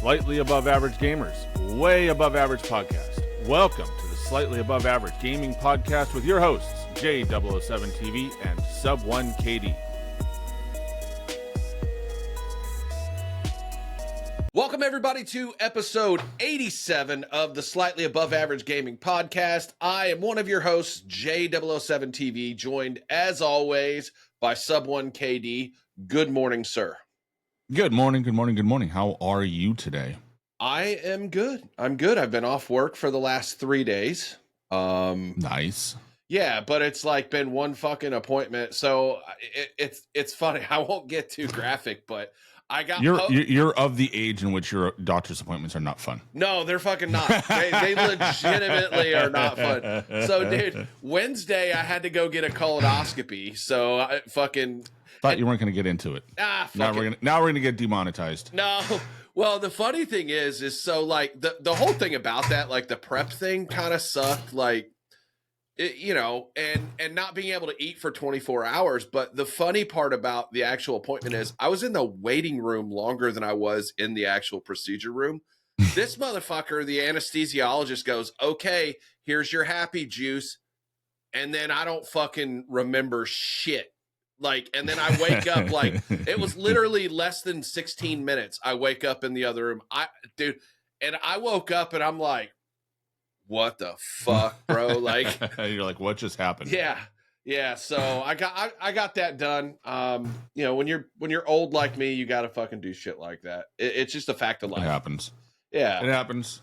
Slightly Above Average Gamers, Way Above Average Podcast. Welcome to the Slightly Above Average Gaming Podcast with your hosts, J007tv and Subone KD. Welcome, everybody, to episode 87 of the Slightly Above Average Gaming Podcast. I am one of your hosts, J007tv, joined, as always, by Subone KD. Good morning, sir. Good morning, good morning, good morning. How are you today? I am good. I'm good. I've been off work for the last 3 days. Nice. Yeah, but it's like been one fucking appointment. So it's funny. I won't get too graphic, but I got you're of the age in which your doctor's appointments are not fun. No, they're fucking not. They legitimately are not fun. So, dude, Wednesday I had to go get a colonoscopy. So I fucking thought you weren't going to get into it. Now we're gonna get demonetized. No. Well, the funny thing is so like the whole thing about that, like the prep thing, kind of sucked. Like, you know, and not being able to eat for 24 hours. But the funny part about the actual appointment is I was in the waiting room longer than I was in the actual procedure room. This motherfucker, the anesthesiologist, goes, "Okay, here's your happy juice." And then I don't fucking remember shit. Like, and then I wake up, like, it was literally less than 16 minutes. I wake up in the other room. And I woke up and I'm like, what the fuck, bro? Like, you're like, what just happened? Yeah. So I got that done. You know, when you're old like me, you got to fucking do shit like that. It's just a fact of life. It happens. Yeah, it happens.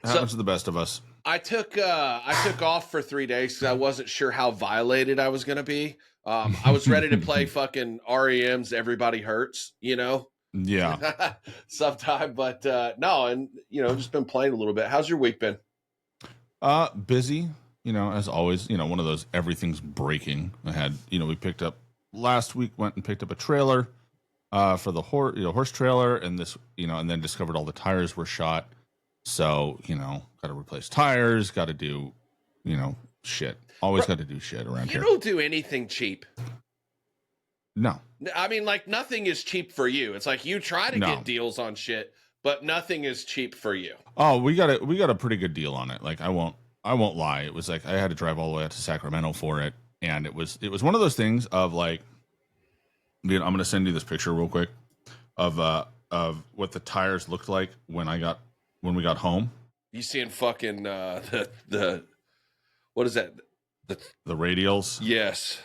It happens to the best of us. I took off for 3 days because I wasn't sure how violated I was gonna be. I was ready to play fucking REM's "Everybody Hurts," you know. Yeah. Sometime, but no, and you know, just been playing a little bit. How's your week been? Busy, you know, as always. You know, one of those everything's breaking. I had, you know, we picked up last week, went and picked up a trailer for the horse trailer, and this, you know, and then discovered all the tires were shot. So, you know, got to replace tires, got to do, you know, shit. Always got to do shit around here. You don't do anything cheap. No. I mean, like, nothing is cheap for you. It's like you try to get deals on shit, but nothing is cheap for you. Oh, we got a pretty good deal on it. Like, I won't lie. It was like I had to drive all the way out to Sacramento for it, and it was one of those things of like, dude, I'm gonna send you this picture real quick of what the tires looked like when we got home. You seeing fucking the what is that? The radials? Yes.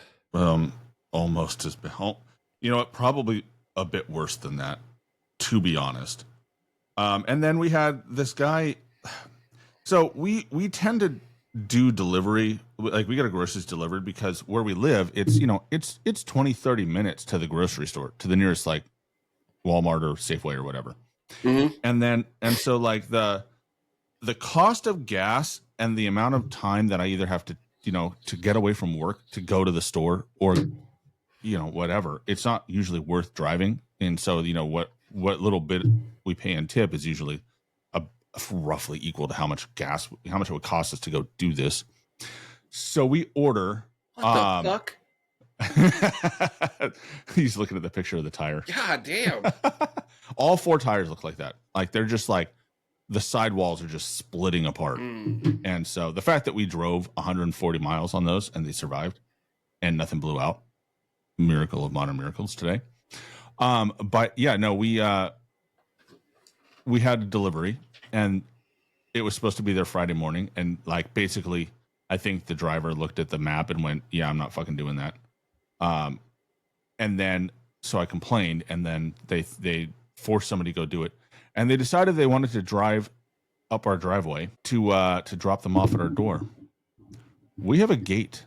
Almost as bad. You know what? Probably a bit worse than that, to be honest. And then we had this guy. So we tend to do delivery. Like, we get our groceries delivered because where we live, it's, you know, it's 20, 30 minutes to the grocery store, to the nearest like Walmart or Safeway or whatever. Mm-hmm. And so like the cost of gas and the amount of time that I either have to, you know, to get away from work to go to the store or, you know, whatever, it's not usually worth driving. And so, you know, what little bit we pay in tip is usually roughly equal to how much it would cost us to go do this. So we order. What the fuck? He's looking at the picture of the tire. God damn. All 4 tires look like that. Like, they're just like, the sidewalls are just splitting apart. And so the fact that we drove 140 miles on those and they survived and nothing blew out, miracle of modern miracles today. But yeah, no, we had a delivery and it was supposed to be there Friday morning. And like, basically, I think the driver looked at the map and went, yeah, I'm not fucking doing that. And then, so I complained, and then they forced somebody to go do it. And they decided they wanted to drive up our driveway to drop them off at our door. We have a gate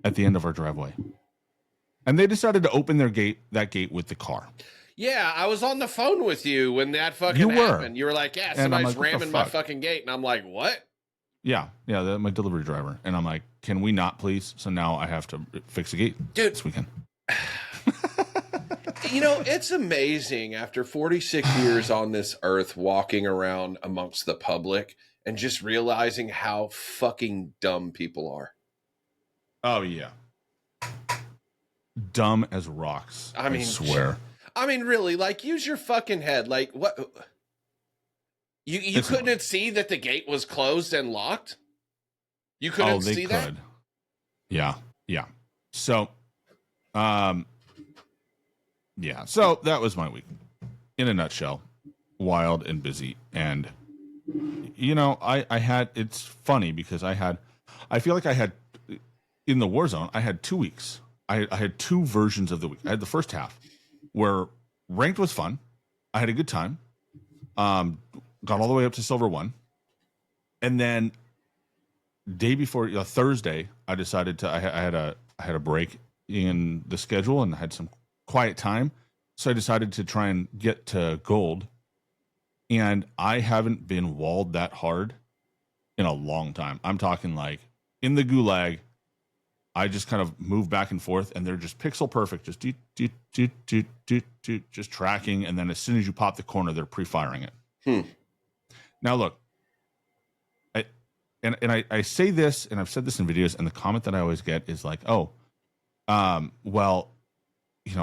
at the end of our driveway. And they decided to open that gate with the car. Yeah, I was on the phone with you when that fucking happened. You were like, yeah, somebody's like, ramming my fucking gate. And I'm like, what? Yeah, my delivery driver. And I'm like, can we not, please? So now I have to fix the gate this weekend. You know, it's amazing after 46 years on this earth, walking around amongst the public and just realizing how fucking dumb people are. Oh, yeah. Dumb as rocks. I swear. I mean, really, like, use your fucking head. Like, what? You couldn't see that the gate was closed and locked? You couldn't see that? Yeah. So, yeah. So that was my week in a nutshell. Wild and busy. And, I had, it's funny because I feel like I had, in the Warzone, I had 2 weeks. I had two versions of the week. I had the first half where ranked was fun. I had a good time. Got all the way up to Silver 1. And then day before, Thursday, I decided to, I had a break in the schedule and I had some quiet time. So I decided to try and get to gold. And I haven't been walled that hard in a long time. I'm talking like in the gulag, I just kind of move back and forth and they're just pixel perfect, just just tracking. And then as soon as you pop the corner, they're pre-firing it. Now look, I say this, and I've said this in videos, and the comment that I always get is like, well,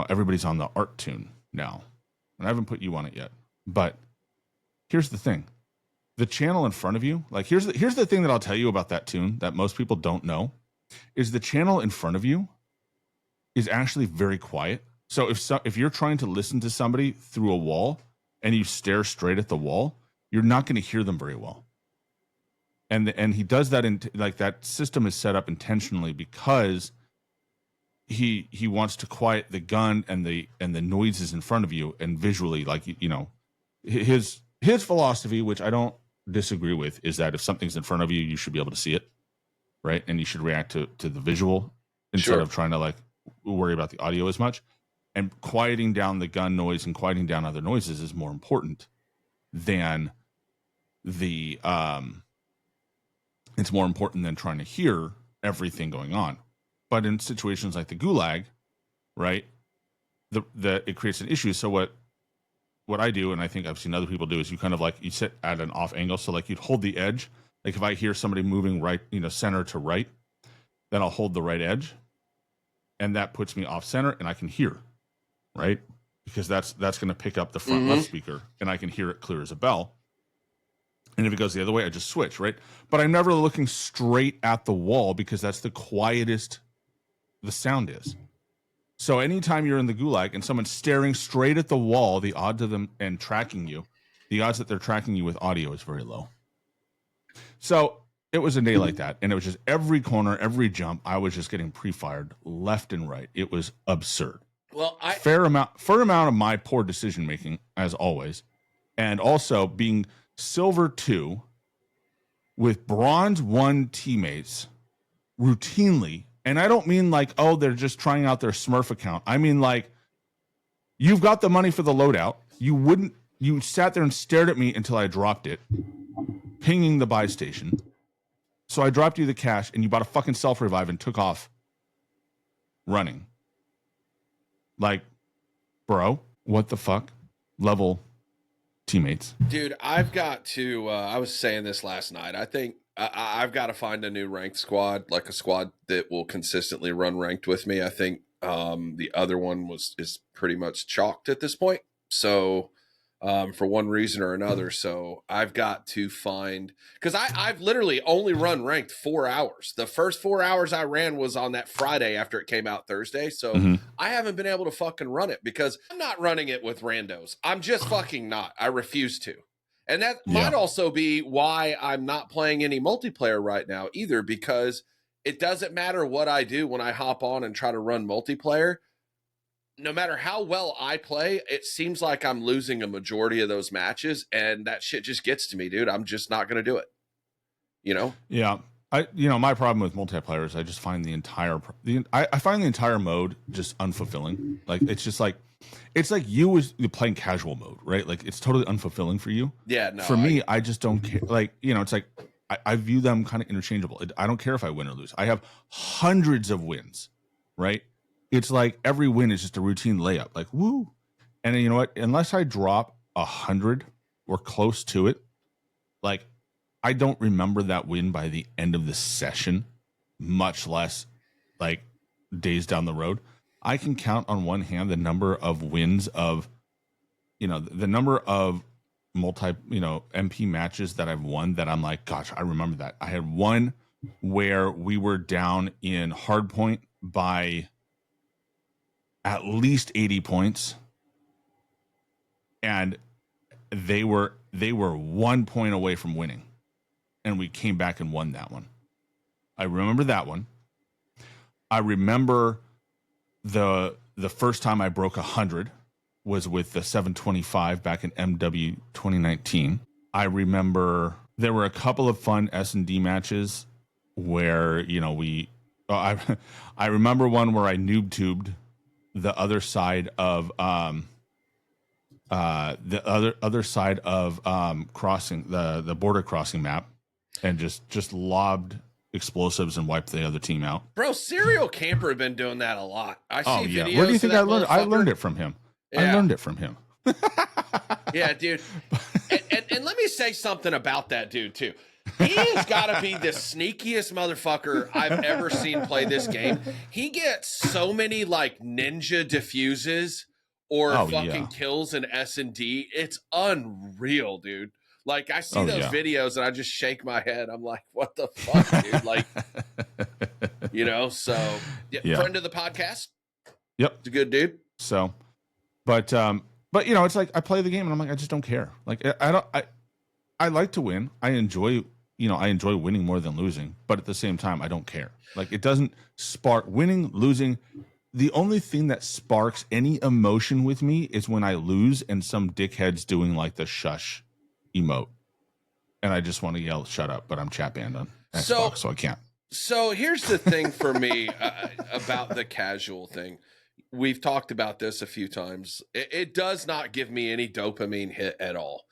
everybody's on the art tune now, and I haven't put you on it yet. But here's the thing: the channel in front of you, like here's the thing that I'll tell you about that tune that most people don't know, is the channel in front of you is actually very quiet. So if you're trying to listen to somebody through a wall and you stare straight at the wall, you're not going to hear them very well. And he does that that system is set up intentionally because he wants to quiet the gun and the noises in front of you and visually, like, his philosophy, which I don't disagree with, is that if something's in front of you, you should be able to see it, right? And you should react to the visual instead of trying to like worry about the audio as much. And quieting down the gun noise and quieting down other noises is more important than it's more important than trying to hear everything going on. But in situations like the gulag, right, it creates an issue. So what I do, and I think I've seen other people do, is you kind of like, you sit at an off angle. So like you'd hold the edge. Like if I hear somebody moving right, center to right, then I'll hold the right edge. And that puts me off center and I can hear, right? Because that's going to pick up the front left speaker and I can hear it clear as a bell. And if it goes the other way, I just switch, right? But I'm never looking straight at the wall because that's the quietest the sound is. So anytime you're in the gulag and someone's staring straight at the wall, the odds of them and tracking you, the odds that they're tracking you with audio is very low. So it was a day like that. And it was just every corner, every jump, I was just getting pre-fired left and right. It was absurd. Well, fair amount of my poor decision making, as always, and also being Silver 2 with Bronze 1 teammates routinely. And I don't mean like, oh, they're just trying out their Smurf account. I mean like, you've got the money for the loadout. You sat there and stared at me until I dropped it, pinging the buy station. So I dropped you the cash and you bought a fucking self-revive and took off running. Like, bro, what the fuck? Level teammates. Dude, I've got to, I was saying this last night. I think I've got to find a new ranked squad, like a squad that will consistently run ranked with me. I think the other one is pretty much chalked at this point. So for one reason or another. So I've got to find, because I've literally only run ranked 4 hours. The first 4 hours I ran was on that Friday after it came out Thursday. So I haven't been able to fucking run it because I'm not running it with randos. I'm just fucking not. I refuse to. And that might also be why I'm not playing any multiplayer right now either, because it doesn't matter what I do when I hop on and try to run multiplayer. No matter how well I play, it seems like I'm losing a majority of those matches, and that shit just gets to me, dude. I'm just not going to do it. Yeah. My problem with multiplayer is I just find I find the entire mode just unfulfilling. Like, it's just like, it's like you're playing casual mode, right? Like, it's totally unfulfilling for you. Yeah. No, for me, I just don't care. Like, it's like, I view them kind of interchangeable. I don't care if I win or lose. I have hundreds of wins, right? It's like every win is just a routine layup, like, woo. And then, you know what? Unless I drop 100 or close to it, like, I don't remember that win by the end of the session, much less like days down the road. I can count on one hand the number of wins of, the number of MP matches that I've won that I'm like, gosh, I remember that. I had one where we were down in hardpoint by at least 80 points, and they were 1 point away from winning, and we came back and won that one. I remember that one. I remember the first time I broke 100 was with the 725 back in MW 2019. I remember there were a couple of fun S&D matches where, I remember one where I noob tubed the other side of crossing the border crossing map, and just lobbed explosives and wiped the other team out. Bro, Serial Camper have been doing that a lot. I see videos. Where do you think I learned? I motherfucker. learned it from him. Yeah. I learned it from him. Yeah, dude. And let me say something about that dude too. He's got to be the sneakiest motherfucker I've ever seen play this game. He gets so many like ninja diffuses or kills in S&D. It's unreal, dude. Like, I see those videos and I just shake my head. I'm like, what the fuck, dude? Like, so friend of the podcast. Yep. It's a good dude. So, but it's like I play the game and I'm like, I just don't care. Like, I like to win. I enjoy winning more than losing, but at the same time, I don't care. Like, it doesn't spark winning, losing. The only thing that sparks any emotion with me is when I lose and some dickhead's doing like the shush emote, and I just want to yell "shut up," but I'm chat banned on Xbox, so I can't. So here's the thing for me about the casual thing. We've talked about this a few times. It does not give me any dopamine hit at all.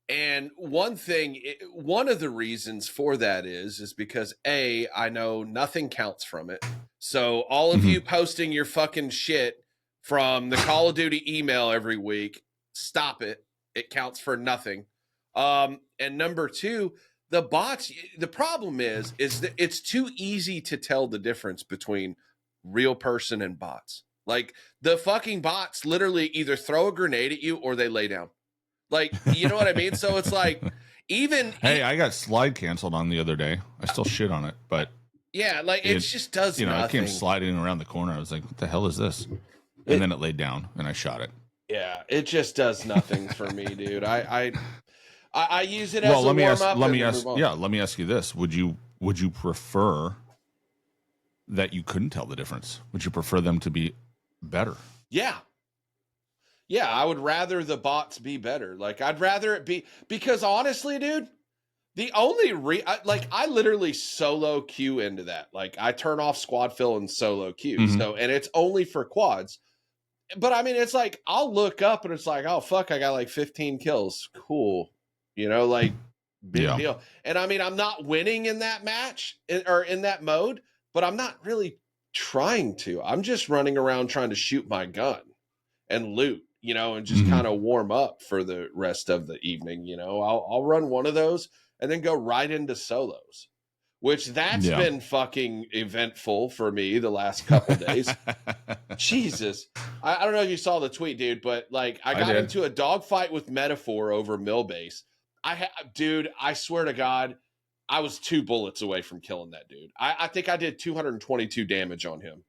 And one of the reasons for that is because I know nothing counts from it. So all of you posting your fucking shit from the Call of Duty email every week, stop it. It counts for nothing. And number two, the bots, the problem is that it's too easy to tell the difference between real person and bots. Like, the fucking bots literally either throw a grenade at you or they lay down. Like, you know what I mean? So it's like, I got slide canceled on the other day. I still shit on it, but yeah, like it just does nothing. I came sliding around the corner. I was like, what the hell is this? And then it laid down and I shot it. Yeah, it just does nothing for me, dude. I use it as a warm up. Let me ask you this. Would you prefer that you couldn't tell the difference? Would you prefer them to be better? Yeah, I would rather the bots be better. Like, I'd rather it be, because honestly, dude, the only I literally solo queue into that. Like, I turn off squad fill and solo queue. So, and it's only for quads. But I mean, it's like, I'll look up and it's like, oh fuck, I got like 15 kills. Cool. Like, big deal. And I mean, I'm not winning in that match or in that mode, but I'm not really trying to. I'm just running around trying to shoot my gun and loot, and just kind of warm up for the rest of the evening. I'll run one of those and then go right into solos, which that's been fucking eventful for me the last couple days. Jesus. I don't know if you saw the tweet, dude, but like, I got into a dogfight with Metaphor over Millbase. Dude, I swear to God, I was 2 bullets away from killing that dude. I think I did 222 damage on him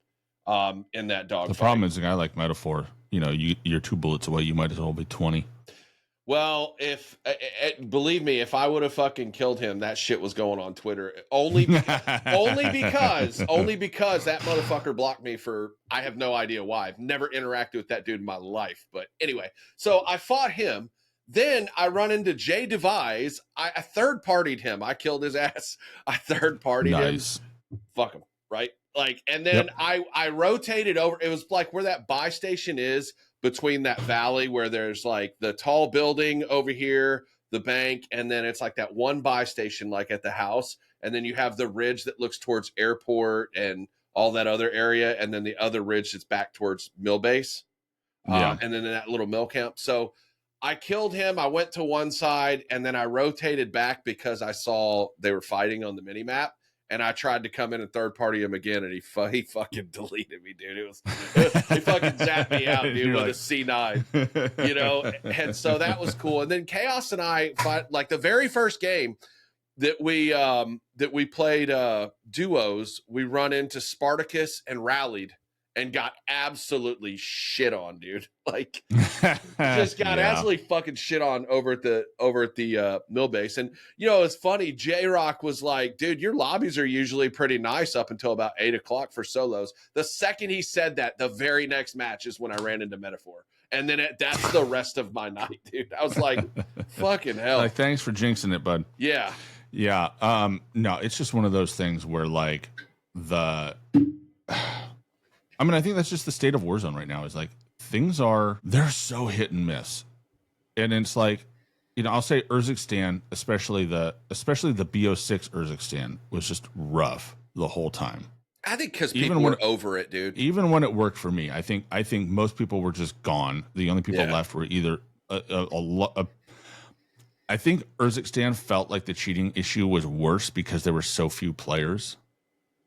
in that dogfight. The problem is, a guy like Metaphor, you're 2 bullets away. You might as well be 20. Well, believe me, if I would have fucking killed him, that shit was going on Twitter. Only because that motherfucker blocked me for, I have no idea why. I've never interacted with that dude in my life. But anyway, so I fought him. Then I run into Jay Devise. I third-partied him. I killed his ass. I third-partied him. Fuck him, right? Like, and then I rotated over. It was like where that buy station is between that valley where there's like the tall building over here, the bank, and then it's like that one buy station like at the house. And then you have the ridge that looks towards airport and all that other area. And then the other ridge that's back towards mill base. And then that little mill camp. So I killed him. I went to one side and then I rotated back because I saw they were fighting on the mini map. and I tried to come in and third party him again, and he fucking deleted me, dude. He fucking zapped me out, dude, with a C9, you know. And so that was cool. And then Chaos and I fought, like the very first game that we played duos, we run into Spartacus and rallied and got absolutely shit on, dude. Like just got absolutely fucking shit on over at the mill base. And you know, it's funny, J-Rock was like, dude, your lobbies are usually pretty nice up until about 8 o'clock for solos. The second he said that, the very next match is when I ran into Metaphor. And then that's the rest of my night, dude. I was like, fucking hell. Like, thanks for jinxing it, bud. Yeah. Yeah. No, it's just one of those things where like I mean, I think that's just the state of Warzone right now, is like they're so hit and miss. And it's like, you know, I'll say Urzikstan, especially the BO6 Urzikstan was just rough the whole time. I think because people were over it, dude. Even when it worked for me, I think most people were just gone. The only people left were either I think Urzikstan felt like the cheating issue was worse because there were so few players.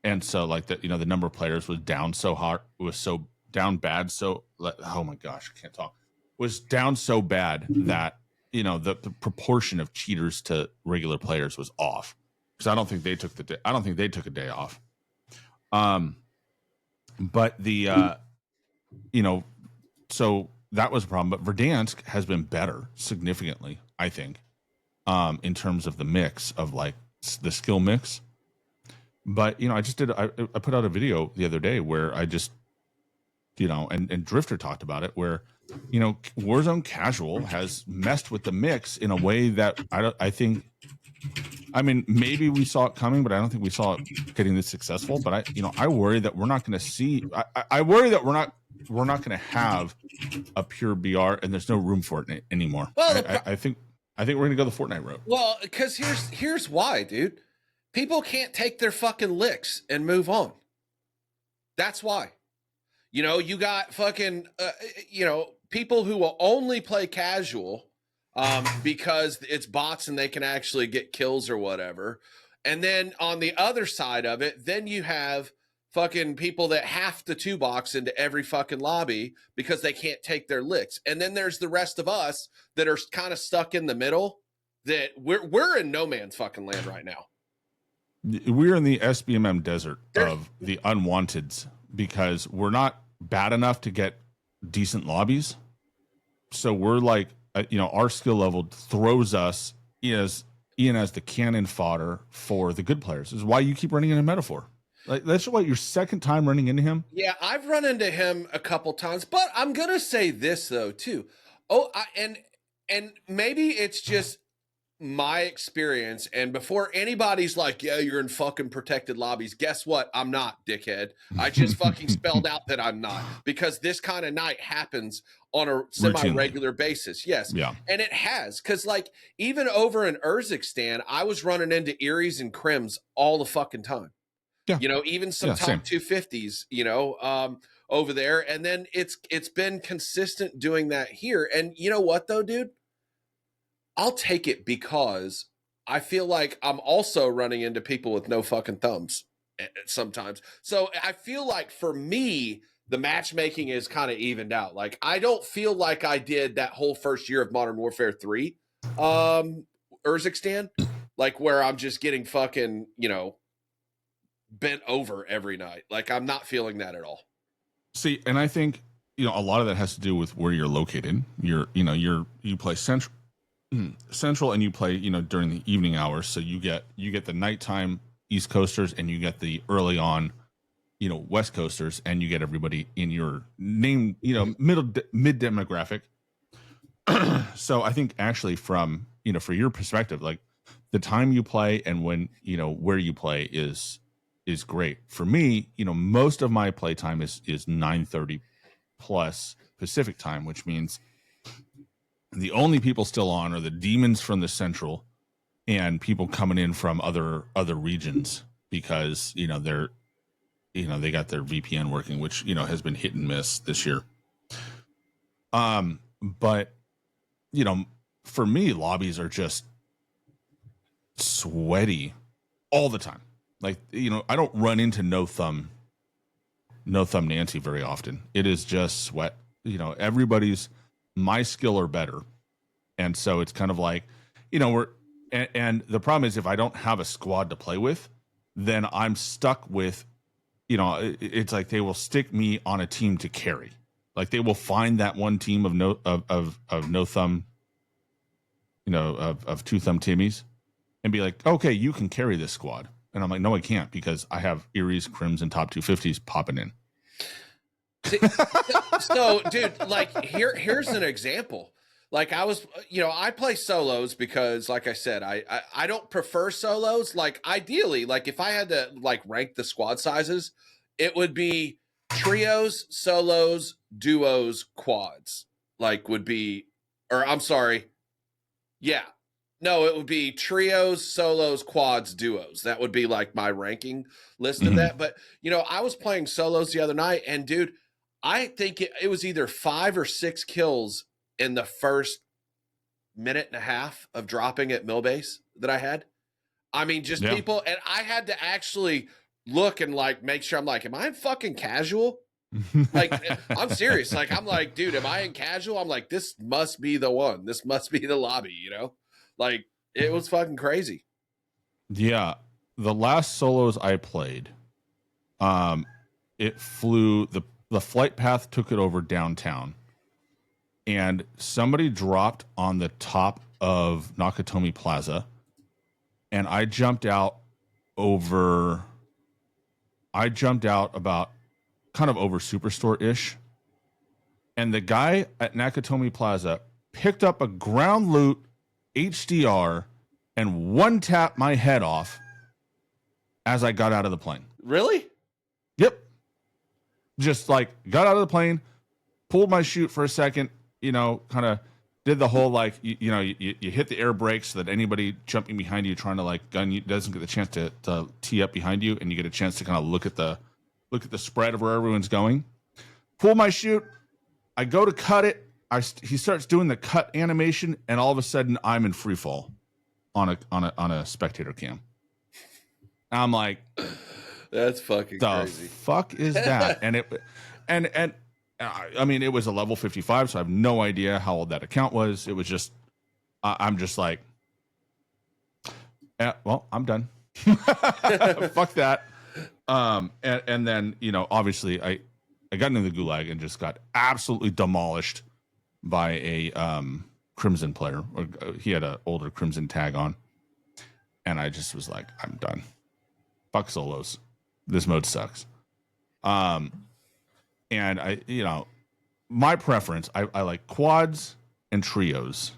And so like the number of players was down so hard, was so down bad. So oh my gosh, I can't talk. Was down so bad that, you know, the proportion of cheaters to regular players was off. Because I don't think they took a day off. But the you know, so that was a problem. But Verdansk has been better significantly, I think, in terms of the mix of like the skill mix. But, you know, I put out a video the other day where I just, you know, and Drifter talked about it, where, you know, Warzone Casual has messed with the mix in a way that I mean, maybe we saw it coming, but I don't think we saw it getting this successful. But I worry that we're not going to see, I worry that we're not going to have a pure BR, and there's no room for it anymore. Well, I think we're going to go the Fortnite route. Well, because here's why, dude. People can't take their fucking licks and move on. That's why. You know, you got fucking, you know, people who will only play casual because it's bots and they can actually get kills or whatever. And then on the other side of it, then you have fucking people that have to 2-box into every fucking lobby because they can't take their licks. And then there's the rest of us that are kind of stuck in the middle, that we're in no man's fucking land right now. We're in the SBMM desert of the unwanteds because we're not bad enough to get decent lobbies. So we're like, you know, our skill level throws us as the cannon fodder for the good players. This is why you keep running into Metaphor. Like, that's what, your second time running into him? Yeah, I've run into him a couple times, but I'm going to say this though too. And maybe it's just my experience, and before anybody's like, yeah, you're in fucking protected lobbies, guess what? I'm not, dickhead. I just fucking spelled out that I'm not, because this kind of night happens on a semi-regular basis. Yes. Yeah. And it has, because like even over in Urzikstan, I was running into Eries and Crims all the fucking time. Yeah. You know, even some top 250s, you know, over there. And then it's been consistent doing that here. And you know what though, dude? I'll take it, because I feel like I'm also running into people with no fucking thumbs sometimes. So I feel like for me, the matchmaking is kind of evened out. Like, I don't feel like I did that whole first year of Modern Warfare 3, Urzikstan, like where I'm just getting fucking, you know, bent over every night. Like, I'm not feeling that at all. See, and I think, you know, a lot of that has to do with where you're located. You play central and you play, you know, during the evening hours. So you get the nighttime East Coasters, and you get the early on, you know, West Coasters, and you get everybody in your name, you know, mid demographic. So I think actually from, you know, for your perspective, like the time you play and when, you know, where you play is great. For me, you know, most of my play time is 9:30 plus Pacific time, which means the only people still on are the demons from the central and people coming in from other regions, because, you know, they're, you know, they got their VPN working, which, you know, has been hit and miss this year. But, you know, for me, lobbies are just sweaty all the time. Like, I don't run into no thumb Nancy very often. It is just sweat. Everybody's my skill or better. And so it's kind of like, and the problem is if I don't have a squad to play with, then I'm stuck with, it's like they will stick me on a team to carry. Like they will find that one team of no thumb, of two thumb Timmies and be like, okay, you can carry this squad. And I'm like, no, I can't because I have Eries, Crims, and top 250s popping in. So, dude, like here's an example. Like I play solos because, like I said, I don't prefer solos. Like ideally, like if I had to like rank the squad sizes, it would be trios, solos, duos, quads. Like would be, or I'm sorry, yeah. No, it would be trios, solos, quads, duos. That would be like my ranking list of that. But, I was playing solos the other night and dude, I think it was either 5 or 6 kills in the first minute and a half of dropping at Millbase that I had. I mean, just people, and I had to actually look and like make sure I'm like, am I in fucking casual? Like, I'm serious. Like, I'm like, dude, am I in casual? I'm like, this must be the one. This must be the lobby, Like, it was fucking crazy. Yeah. The last solos I played, it flew, the flight path took it over downtown. And somebody dropped on the top of Nakatomi Plaza. And I jumped out about kind of over Superstore-ish. And the guy at Nakatomi Plaza picked up a ground loot HDR and one tapped my head off as I got out of the plane. Really? Yep. Just like got out of the plane, pulled my chute for a second, kind of did the whole like, you hit the air brakes so that anybody jumping behind you trying to like gun you doesn't get the chance to tee up behind you, and you get a chance to kind of look at the spread of where everyone's going. Pull my chute. I go to cut it. He starts doing the cut animation, and all of a sudden I'm in free fall on a spectator cam. I'm like, that's fucking the crazy. Fuck is that? And I mean, it was a level 55, so I have no idea how old that account was. It was just, I'm just like, well, I'm done. Fuck that. And then, obviously I got into the gulag and just got absolutely demolished by a Crimson player. He had an older Crimson tag on. And I just was like, I'm done. Fuck solos. This mode sucks. And I, my preference, I like quads and trios,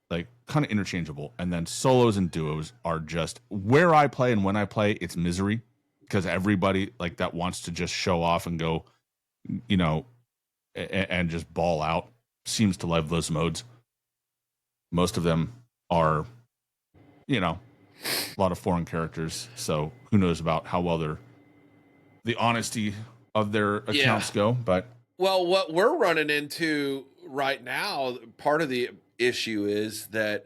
like kind of interchangeable. And then solos and duos are just where I play, and when I play, it's misery because everybody like that wants to just show off and go, and just ball out seems to love those modes. Most of them are, a lot of foreign characters. So who knows about how well the honesty of their accounts go. But well, what we're running into right now, part of the issue is that,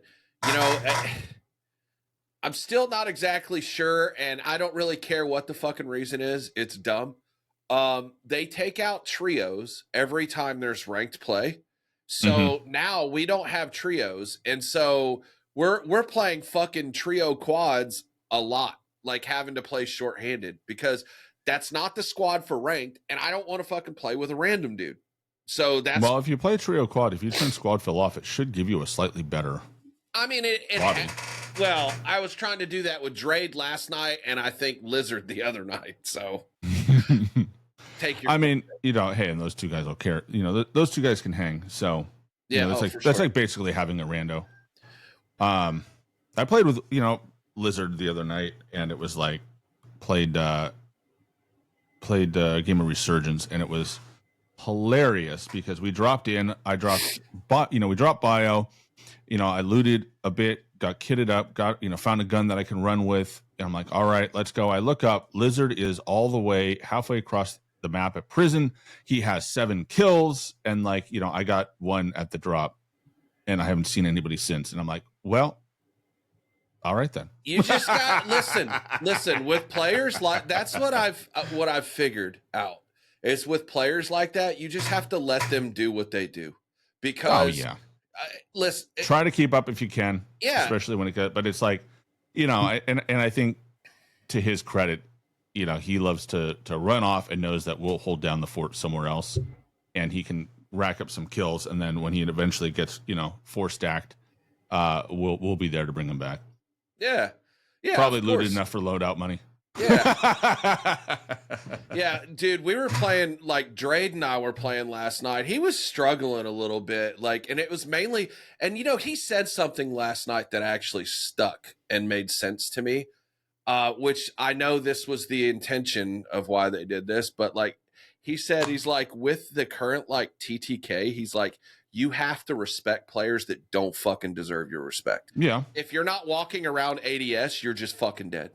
I'm still not exactly sure, and I don't really care what the fucking reason is. It's dumb. They take out trios every time there's ranked play. So now we don't have trios. And so we're playing fucking trio quads a lot, like having to play shorthanded because that's not the squad for ranked, and I don't want to fucking play with a random dude. So that's... Well, if you play trio quad, if you turn squad fill off, it should give you a slightly better... I mean, well, I was trying to do that with Drade last night, and I think Lizard the other night, so... Take your... I mean, hey, and those two guys will care. Those two guys can hang, so... Yeah, that's like basically having a rando. I played with, Lizard the other night, and it was like... Played Game of Resurgence, and it was hilarious because we dropped in. We dropped bio. I looted a bit, got kitted up, found a gun that I can run with, and I'm like, all right, let's go. I look up. Lizard is all the way halfway across the map at prison. He has 7 kills, and I got 1 at the drop, and I haven't seen anybody since. And I'm like, well, All right then. You just got listen with players like that's what I've figured out is with players like that, you just have to let them do what they do because Oh yeah. Listen, Try to keep up if you can. Yeah. Especially when it goes, but it's like, you know, and I think to his credit, you know, he loves to run off and knows that we'll hold down the fort somewhere else and he can rack up some kills. And then when he eventually gets, you know, 4 stacked, we'll be there to bring him back. Yeah. Yeah. Probably looted enough for loadout money. Yeah. Yeah, dude, we were playing, like, Drade and I were playing last night. He was struggling a little bit, like, and it was mainly, and, you know, he said something last night that actually stuck and made sense to me, which I know this was the intention of why they did this, but, like, he said, he's like, with the current, like, TTK, he's like, you have to respect players that don't fucking deserve your respect. Yeah. If you're not walking around ADS, you're just fucking dead,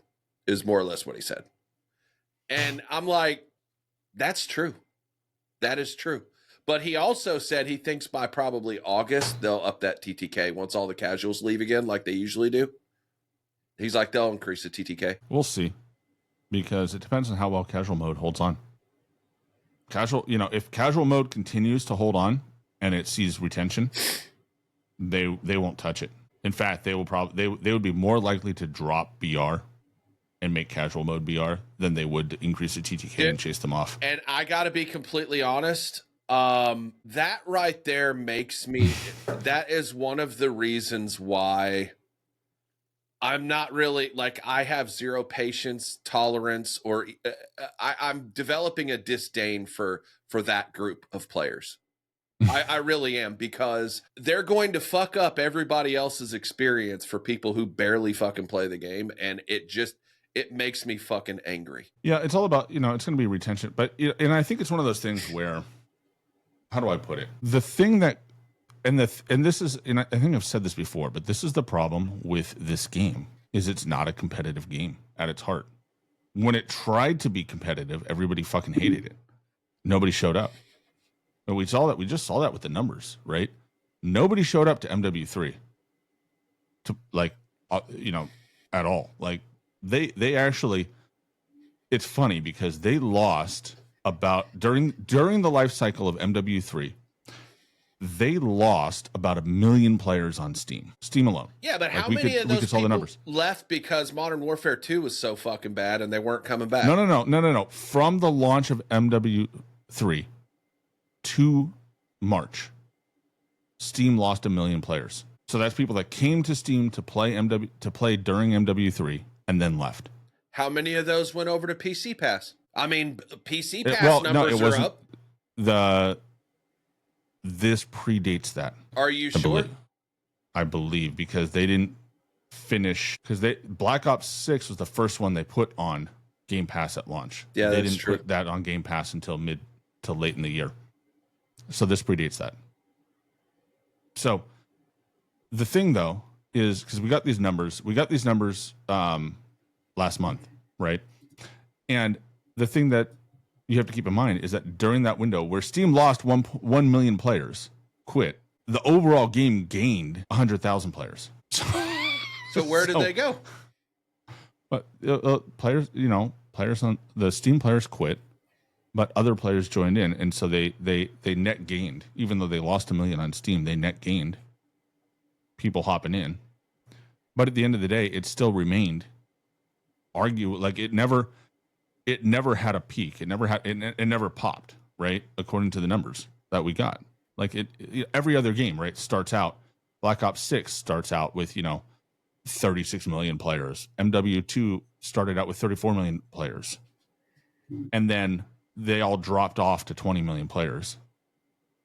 is more or less what he said. And I'm like, that's true. That is true. But he also said he thinks by probably August, they'll up that TTK once all the casuals leave again, like they usually do. He's like, they'll increase the TTK. We'll see. Because it depends on how well casual mode holds on. Casual, you know, if casual mode continues to hold on and it sees retention, they won't touch it. In fact, they will probably they would be more likely to drop BR and make casual mode BR than they would to increase the TTK and chase them off. And I got to be completely honest, that right there makes me, that is one of the reasons why I'm not really, like, I have zero patience, tolerance, or I'm developing a disdain for that group of players. I really am, because they're going to fuck up everybody else's experience for people who barely fucking play the game, and it makes me fucking angry. Yeah, it's all about, you know, it's going to be retention. But, and I think it's one of those things where, how do I put it? The thing that, and this is, and I think I've said this before, but this is the problem with this game, is it's not a competitive game at its heart. When it tried to be competitive, everybody fucking hated it. Nobody showed up. And we just saw that with the numbers, right? Nobody showed up to MW3 to, like, you know, at all. Like, they actually, it's funny because they lost about during the life cycle of MW3, they lost about 1 million players on Steam alone. Yeah, but how many of those people left because Modern Warfare 2 was so fucking bad and they weren't coming back? No. From the launch of MW3 to March, Steam lost 1 million players. So that's people that came to Steam to play during MW3 and then left. How many of those went over to PC Pass? I mean, PC Pass numbers are up. This predates that. Are you sure? I believe because they didn't finish, because Black Ops 6 was the first one they put on Game Pass at launch. Yeah, they that's didn't true. put that on Game Pass until late in the year. So this predates that. So the thing though is, because we got these numbers last month, right? And the thing that you have to keep in mind is that during that window where Steam lost 1 million players, quit, the overall game gained 100,000 players. So where did they go? But players on the Steam players quit, but other players joined in, and so they net gained. Even though they lost 1 million on Steam, they net gained people hopping in. But at the end of the day, it still remained it never had a peak. It never popped, right? According to the numbers that we got. Like every other game, right, starts out, Black Ops 6 starts out with, 36 million players. MW2 started out with 34 million players. And then they all dropped off to 20 million players.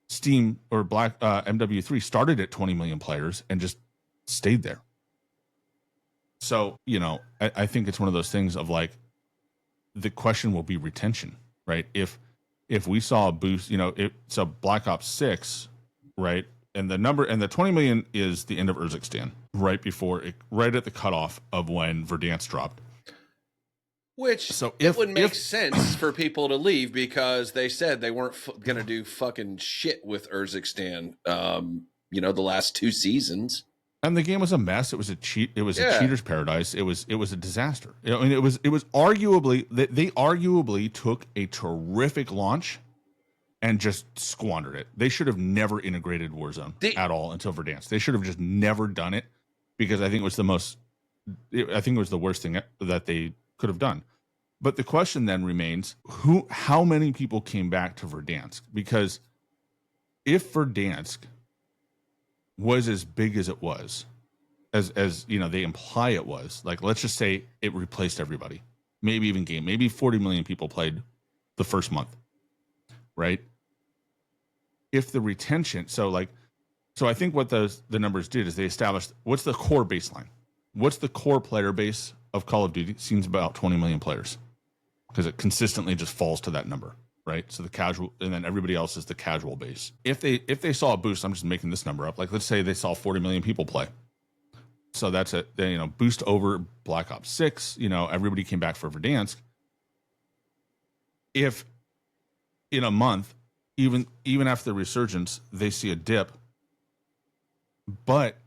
Steam or MW3 started at 20 million players and just stayed there. So, I think it's one of those things of like, the question will be retention, right? If we saw a boost, so Black Ops 6, right? And the 20 million is the end of Urzikstan, right at the cutoff of when Verdansk dropped. Which it would make sense for people to leave because they said they weren't going to do fucking shit with Urzikstan, the last 2 seasons. And the game was a mess. It was a cheat. It was a Yeah. cheater's paradise. It was a disaster. I mean, it was arguably they arguably took a terrific launch and just squandered it. They should have never integrated Warzone at all until Verdansk. They should have just never done it, because I think it was the worst thing that they could have done. But the question then remains, how many people came back to Verdansk? Because if Verdansk was as big as it was, as you know, they imply it was, like, let's just say it replaced everybody, maybe even maybe 40 million people played the first month, right? If the retention, so I think what the numbers did is they established what's the core baseline, what's the core player base of Call of Duty. It seems about 20 million players, because it consistently just falls to that number, right? So the casual, and then everybody else is the casual base. If they saw a boost, I'm just making this number up, like let's say they saw 40 million people play, so that's a boost over Black Ops 6. Everybody came back for Verdansk. If in a month, even after the resurgence, they see a dip, but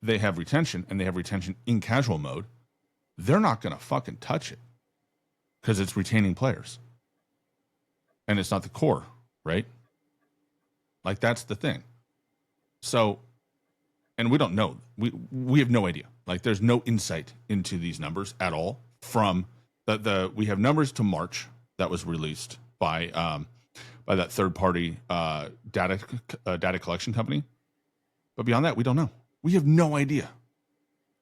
they have retention, and they have retention in casual mode, they're not going to fucking touch it, because it's retaining players. And it's not the core, right? Like, that's the thing. So, and we don't know. We have no idea. Like, there's no insight into these numbers at all. From we have numbers to March that was released by that third party data collection company. But beyond that, we don't know. We have no idea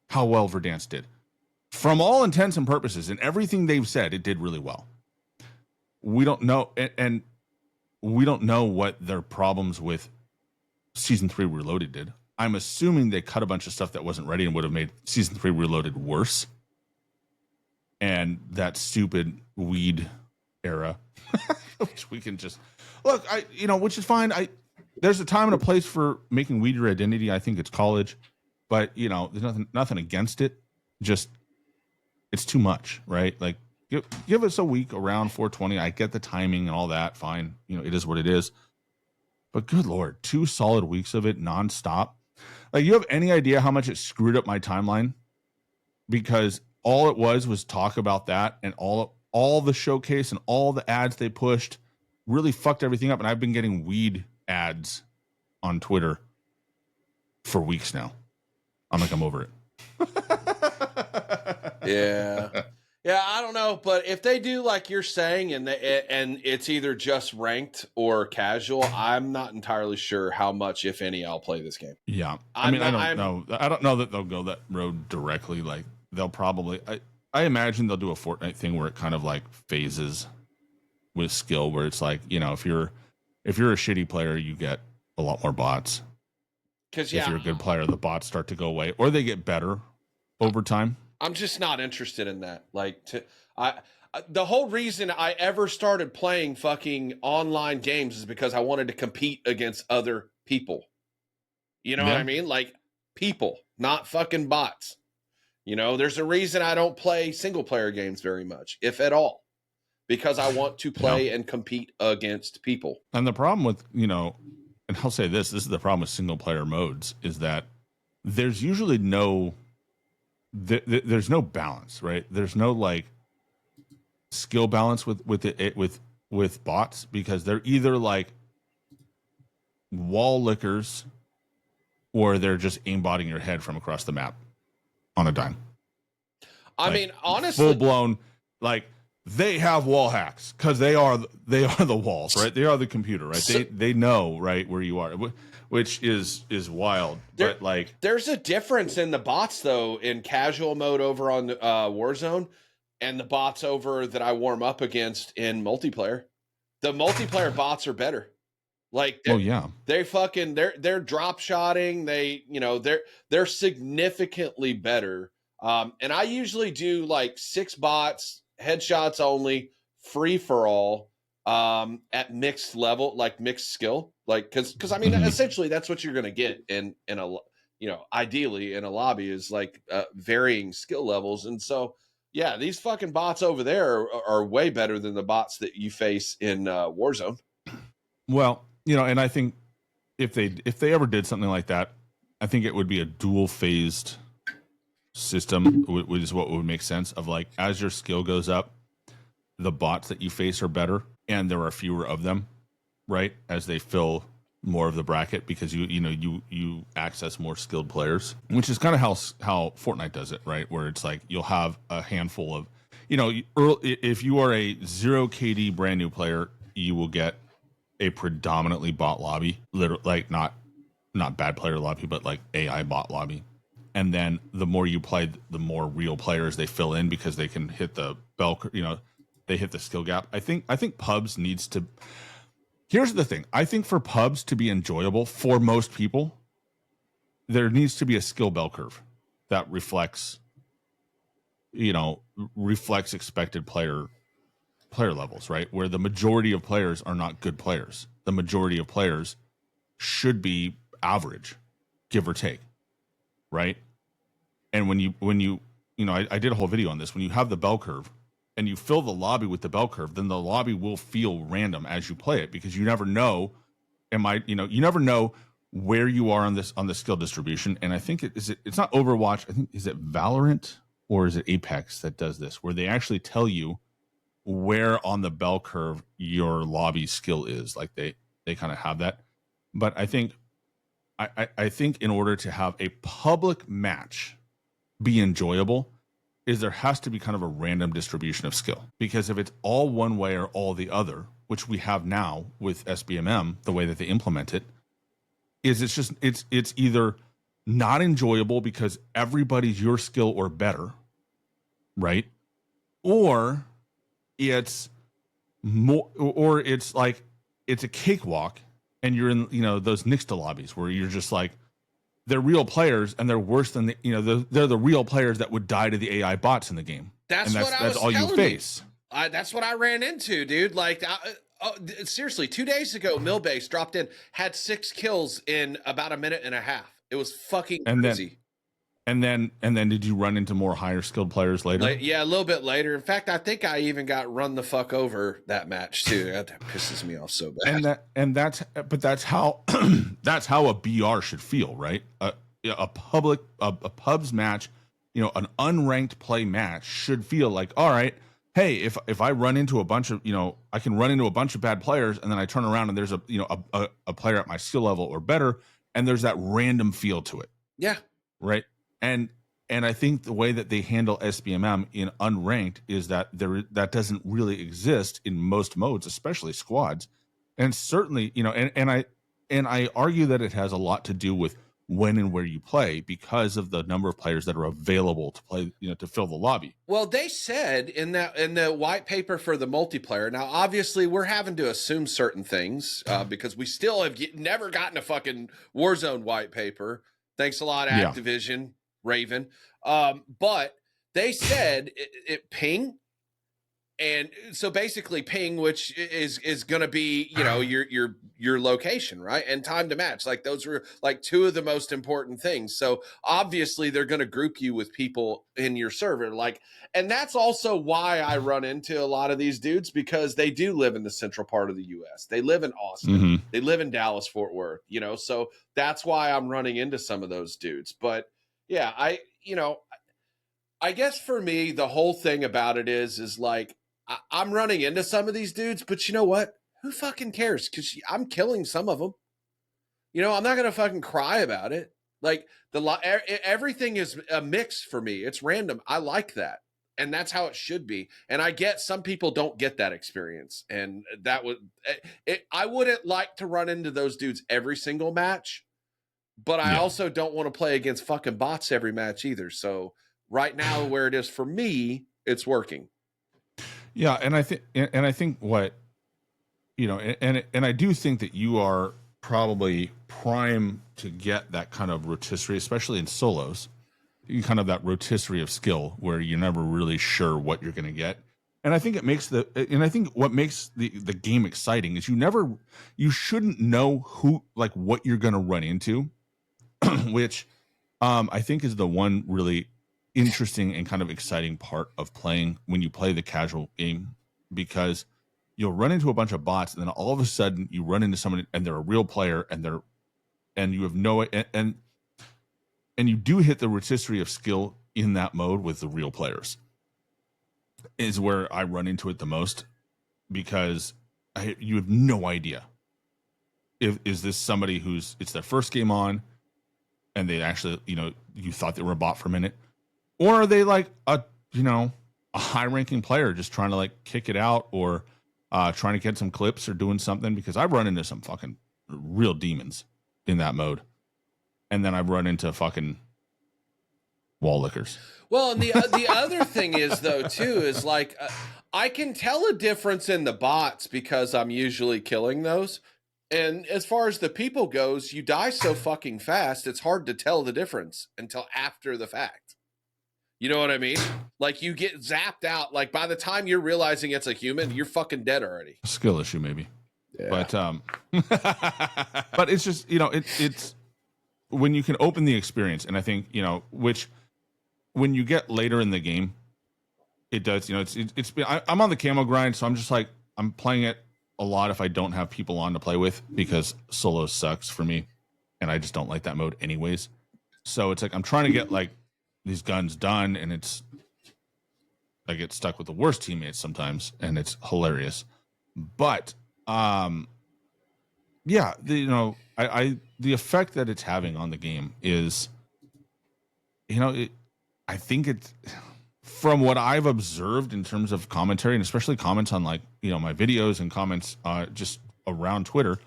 how well Verdansk did. From all intents and purposes, and everything they've said, it did really well. We don't know, and we don't know what their problems with Season 3 Reloaded did. I'm assuming they cut a bunch of stuff that wasn't ready and would have made Season 3 Reloaded worse. And that stupid weed era, which we can just look, which is fine. There's a time and a place for making weed your identity. I think it's college, but there's nothing against it. Just, it's too much, right? Like, give us a week around 420. I get the timing and all that. Fine. It is what it is. But good Lord, 2 solid weeks of it nonstop. Like, you have any idea how much it screwed up my timeline? Because all it was talk about that, and all the showcase and all the ads they pushed really fucked everything up. And I've been getting weed ads on Twitter for weeks now. I'm over it. Yeah. Yeah, I don't know, but if they do like you're saying, and it's either just ranked or casual, I'm not entirely sure how much, if any, I'll play this game. Yeah, I don't know. I don't know that they'll go that road directly. Like, they'll probably, I imagine they'll do a Fortnite thing where it kind of like phases with skill, where it's like, if you're a shitty player, you get a lot more bots. Because if you're a good player, the bots start to go away, or they get better over time. I'm just not interested in that. Like, the whole reason I ever started playing fucking online games is because I wanted to compete against other people. You know what I mean? Like, people, not fucking bots. There's a reason I don't play single player games very much, if at all, because I want to play and compete against people. And the problem with, and I'll say this is the problem with single player modes, is that there's usually there's no balance, right? There's no like skill balance with bots, because they're either like wall lickers, or they're just aimbotting your head from across the map on a dime. I mean, honestly, full blown, like, they have wall hacks, because they are the walls, right? They are the computer, right? They know right where you are, which is wild. But like, there's a difference in the bots though, in casual mode over on Warzone, and the bots over that I warm up against in multiplayer. The multiplayer bots are better. Like, they're drop shotting. They're significantly better. And I usually do like 6 bots, headshots only, free for all, at mixed level, like mixed skill, like, because I mean, essentially that's what you're gonna get in a, ideally in a lobby, is like varying skill levels. And so yeah, these fucking bots over there are way better than the bots that you face in Warzone. Well, and I think if they ever did something like that, I think it would be a dual phased system, which is what would make sense of like, as your skill goes up, the bots that you face are better and there are fewer of them, right? As they fill more of the bracket because you access more skilled players, which is kind of how Fortnite does it, right? Where it's like you'll have a handful of, if you are a 0 KD brand new player, you will get a predominantly bot lobby, literally like not bad player lobby, but like AI bot lobby. And then the more you play, the more real players they fill in because they can hit the bell, they hit the skill gap. I think pubs needs to. Here's the thing. I think for pubs to be enjoyable for most people, there needs to be a skill bell curve that reflects expected player levels, right? Where the majority of players are not good players. The majority of players should be average, give or take, right? And when you I did a whole video on this. When you have the bell curve and you fill the lobby with the bell curve, then the lobby will feel random as you play it because you never know. You never know where you are on the skill distribution. And I think it's not Overwatch. I think, is it Valorant or is it Apex that does this, where they actually tell you where on the bell curve your lobby skill is. Like they kind of have that. But I think in order to have a public match be enjoyable, is there has to be kind of a random distribution of skill. Because if it's all one way or all the other, which we have now with SBMM, the way that they implement it, it's either not enjoyable because everybody's your skill or better, right? Or it's more, or it's like it's a cakewalk and you're in those Nixta lobbies where you're just like, they're real players and they're worse than they're the real players that would die to the AI bots in the game. That's all you face. That's what I ran into, dude. Like, seriously, 2 days ago, Millbase dropped in, had 6 kills in about a minute and a half. It was fucking crazy. And then did you run into more higher skilled players later? Yeah, a little bit later. In fact, I think I even got run the fuck over that match too. That pisses me off so bad. That's how that's how a BR should feel, right? A pubs match, an unranked play match should feel like, all right, hey, if I run into a bunch of, I can run into a bunch of bad players and then I turn around and there's a player at my skill level or better, and there's that random feel to it. Yeah. Right. And I think the way that they handle SBMM in unranked is that that doesn't really exist in most modes, especially squads. And certainly, and I argue that it has a lot to do with when and where you play because of the number of players that are available to play, to fill the lobby. Well, they said in the white paper for the multiplayer. Now, obviously, we're having to assume certain things because we still have never gotten a fucking Warzone white paper. Thanks a lot, Activision, Raven. But they said it ping. And so basically ping, which is going to be, your location, right? And time to match. Like those were like 2 of the most important things. So obviously they're going to group you with people in your server. Like, and that's also why I run into a lot of these dudes, because they do live in the central part of the US. They live in Austin. Mm-hmm. They live in Dallas, Fort Worth, so that's why I'm running into some of those dudes. But yeah, I guess for me, the whole thing about it is like, I'm running into some of these dudes, but you know what? Who fucking cares? Because I'm killing some of them. I'm not going to fucking cry about it. Like, everything is a mix for me. It's random. I like that. And that's how it should be. And I get some people don't get that experience. And I wouldn't like to run into those dudes every single match, but I also don't want to play against fucking bots every match either. So right now, where it is for me, it's working. Yeah, and I think what, and I do think that you are probably prime to get that kind of rotisserie, especially in solos, kind of that rotisserie of skill where you're never really sure what you're going to get. And I think what makes the game exciting is you shouldn't know what you're going to run into, which I think is the one really interesting and kind of exciting part of playing when you play the casual game, because you'll run into a bunch of bots and then all of a sudden you run into someone and they're a real player and you have no, and and you do hit the rotisserie of skill in that mode with the real players, is where I run into it the most, because you have no idea is this somebody it's their first game on, and they actually, you thought they were a bot for a minute, or are they like a high-ranking player just trying to like kick it out, or trying to get some clips or doing something, because I've run into some fucking real demons in that mode. And then I've run into fucking wall lickers. Well, and the other thing is, though, too, is like I can tell a difference in the bots because I'm usually killing those. And as far as the people goes, you die so fucking fast, it's hard to tell the difference until after the fact. You know what I mean? Like, you get zapped out. Like, by the time you're realizing it's a human, you're fucking dead already. A skill issue, maybe. Yeah. But it's just, it's when you can open the experience, and I think, which when you get later in the game, it does, I'm on the camo grind, so I'm just like, I'm playing it a lot if I don't have people on to play with, because solo sucks for me, and I just don't like that mode anyways. So it's like I'm trying to get like these guns done, and I get stuck with the worst teammates sometimes, and it's hilarious. But yeah, the effect that it's having on the game is, I think it's, from what I've observed in terms of commentary, and especially comments on like, my videos and comments just around Twitter.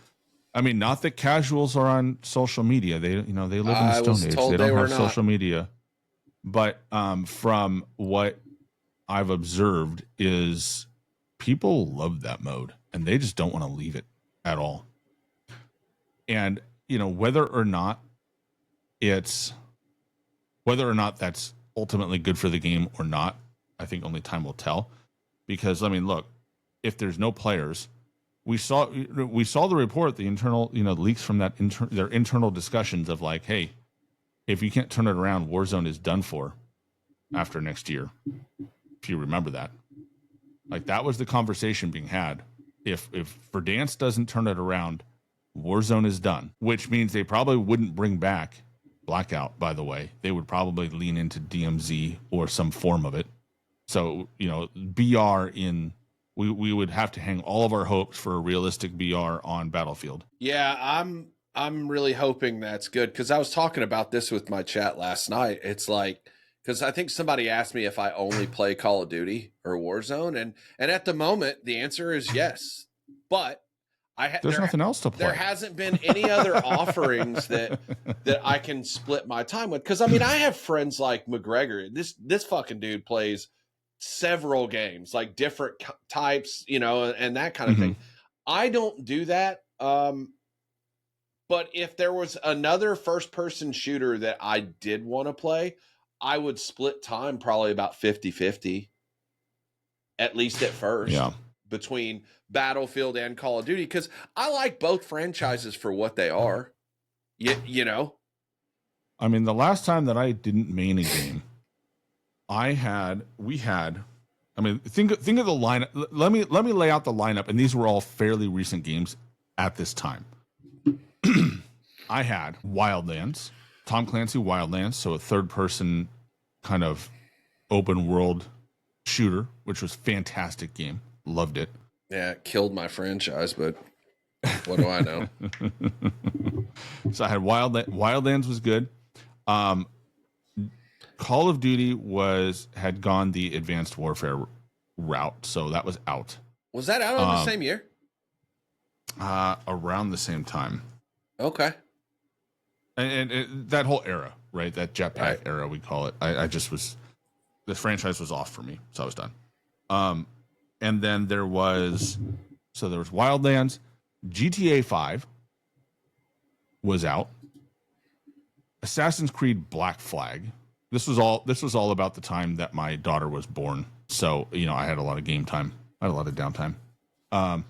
I mean, not that casuals are on social media. They, they live in the Stone Age. They don't have social media. But from what I've observed is people love that mode, and they just don't want to leave it at all. And, whether or not that's ultimately good for the game or not, I think only time will tell. Because, I mean, look, if there's no players, we saw the report, the internal, leaks from that their internal discussions of like, hey, if you can't turn it around, Warzone is done for after next year. If you remember that, like, that was the conversation being had. If Verdansk doesn't turn it around, Warzone is done, which means they probably wouldn't bring back Blackout, by the way. They would probably lean into DMZ or some form of it. So, BR we would have to hang all of our hopes for a realistic BR on Battlefield. Yeah, I'm really hoping that's good, because I was talking about this with my chat last night. It's like, because I think somebody asked me if I only play Call of Duty or Warzone, and at the moment the answer is yes. But there's nothing else to play. There hasn't been any other offerings that I can split my time with. Because I mean, I have friends like McGregor. This fucking dude plays several games, like different types, and that kind of thing. I don't do that. But if there was another first-person shooter that I did want to play, I would split time probably about 50-50, at least at first. Yeah. Between Battlefield and Call of Duty, because I like both franchises for what they are. You know? I mean, the last time that I didn't main a game, we had, I mean, think of the lineup. Let me lay out the lineup, and these were all fairly recent games at this time. I had Wildlands, Tom Clancy Wildlands, so a third-person kind of open world shooter, which was a fantastic game. Loved it. Yeah, it killed my franchise, but what do I know? So I had Wildlands was good. Call of Duty had gone the Advanced Warfare route, so that was out. Was that out on the same year? Around the same time. Okay. And that whole era, right? That jetpack era, we call it. The franchise was off for me, so I was done. And then there was Wildlands, GTA 5 was out, Assassin's Creed Black Flag. This was all about the time that my daughter was born. So, I had a lot of game time. I had a lot of downtime. I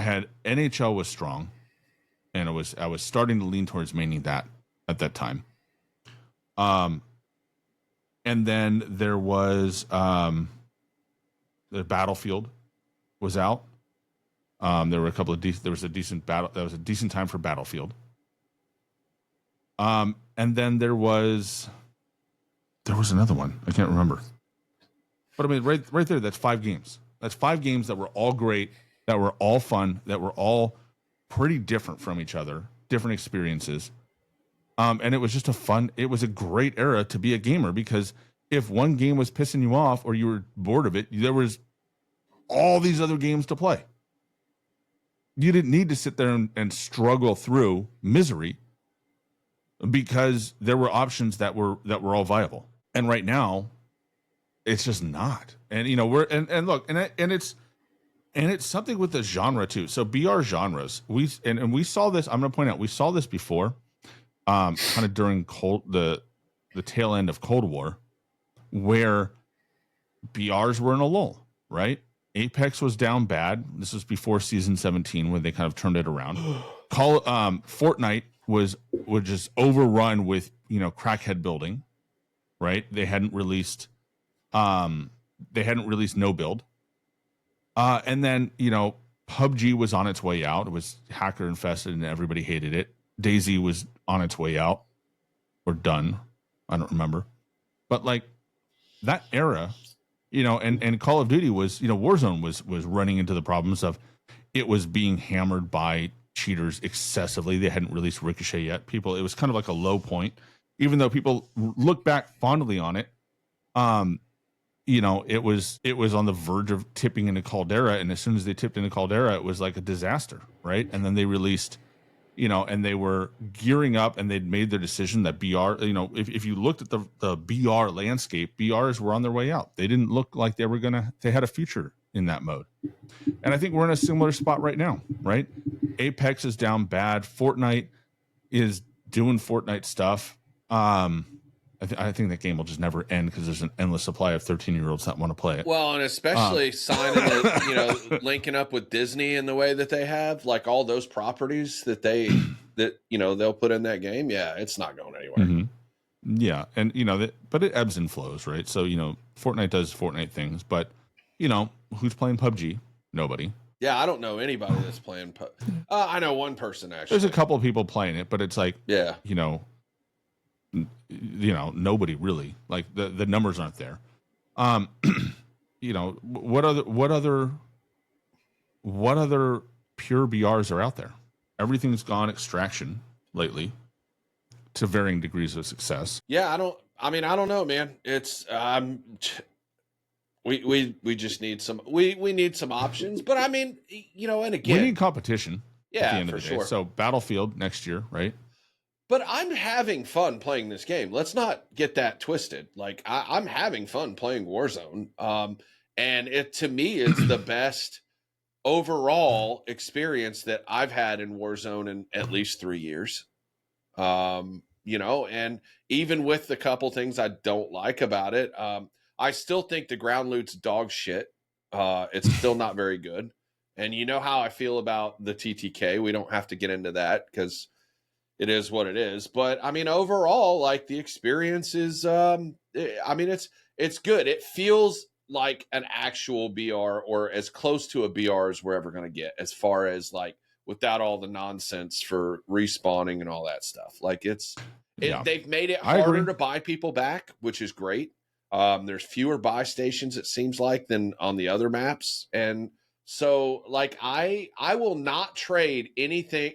had NHL was strong, and I was starting to lean towards maining that at that time. And then there was the Battlefield was out. There were a couple of there was a decent battle. That was a decent time for Battlefield. And then there was another one. I can't remember. But I mean, right there, that's 5 games. That's 5 games that were all great, that were all fun, that were all pretty different from each other, different experiences. And it was just it was a great era to be a gamer, because if one game was pissing you off or you were bored of it, there was all these other games to play. You didn't need to sit there and struggle through misery, because there were options that were all viable. And right now, it's just not. And look, and it's something with the genre too. So BR genres, we saw this. I'm going to point out, we saw this before, kind of during the tail end of Cold War, where BRs were in a lull, right? Apex was down bad. This was before season 17, when they kind of turned it around. Fortnite was just overrun with crackhead building, right? They hadn't released no build, and then PUBG was on its way out. It was hacker infested and everybody hated it. DayZ was on its way out, or done, I don't remember, but like that era, and Call of Duty was, Warzone was running into the problems of it was being hammered by cheaters excessively. They hadn't released Ricochet yet. It was kind of like a low point, even though people look back fondly on it. It was on the verge of tipping into Caldera, and as soon as they tipped into Caldera, it was like a disaster, right? And then they released, and they were gearing up, and they'd made their decision that BR, if you looked at the BR landscape, BRs were on their way out. They didn't look like they had a future in that mode. And I think we're in a similar spot right now, right? Apex is down bad. Fortnite is doing Fortnite stuff. I think that game will just never end, because there's an endless supply of 13-year-olds that want to play it. Well, and especially signing, linking up with Disney in the way that they have, like all those properties that they'll put in that game. Yeah, it's not going anywhere. Mm-hmm. Yeah, and but it ebbs and flows, right? So Fortnite does Fortnite things, but who's playing PUBG? Nobody. Yeah, I don't know anybody that's playing. I know one person actually. There's a couple of people playing it, but it's like, yeah, nobody really, like the numbers aren't there. What other pure BRs are out there? Everything's gone extraction lately, to varying degrees of success. Yeah, I don't know, man. It's we just need some we need some options, but and again, we need competition. Yeah, at the end for of the day. sure. So Battlefield next year, right? But I'm having fun playing this game. Let's not get that twisted. Like I'm having fun playing Warzone. And it, to me, is the best overall experience that I've had in Warzone in at least 3 years. And even with the couple things I don't like about it, I still think the ground loot's dog shit. It's still not very good. And you know how I feel about the TTK. We don't have to get into that, because it is what it is. But overall, like, the experience is, it's good. It feels like an actual BR, or as close to a BR as we're ever going to get, as far as like without all the nonsense for respawning and all that stuff. Like they've made it harder to buy people back, which is great. There's fewer buy stations, it seems like, than on the other maps. And so like, I will not trade anything.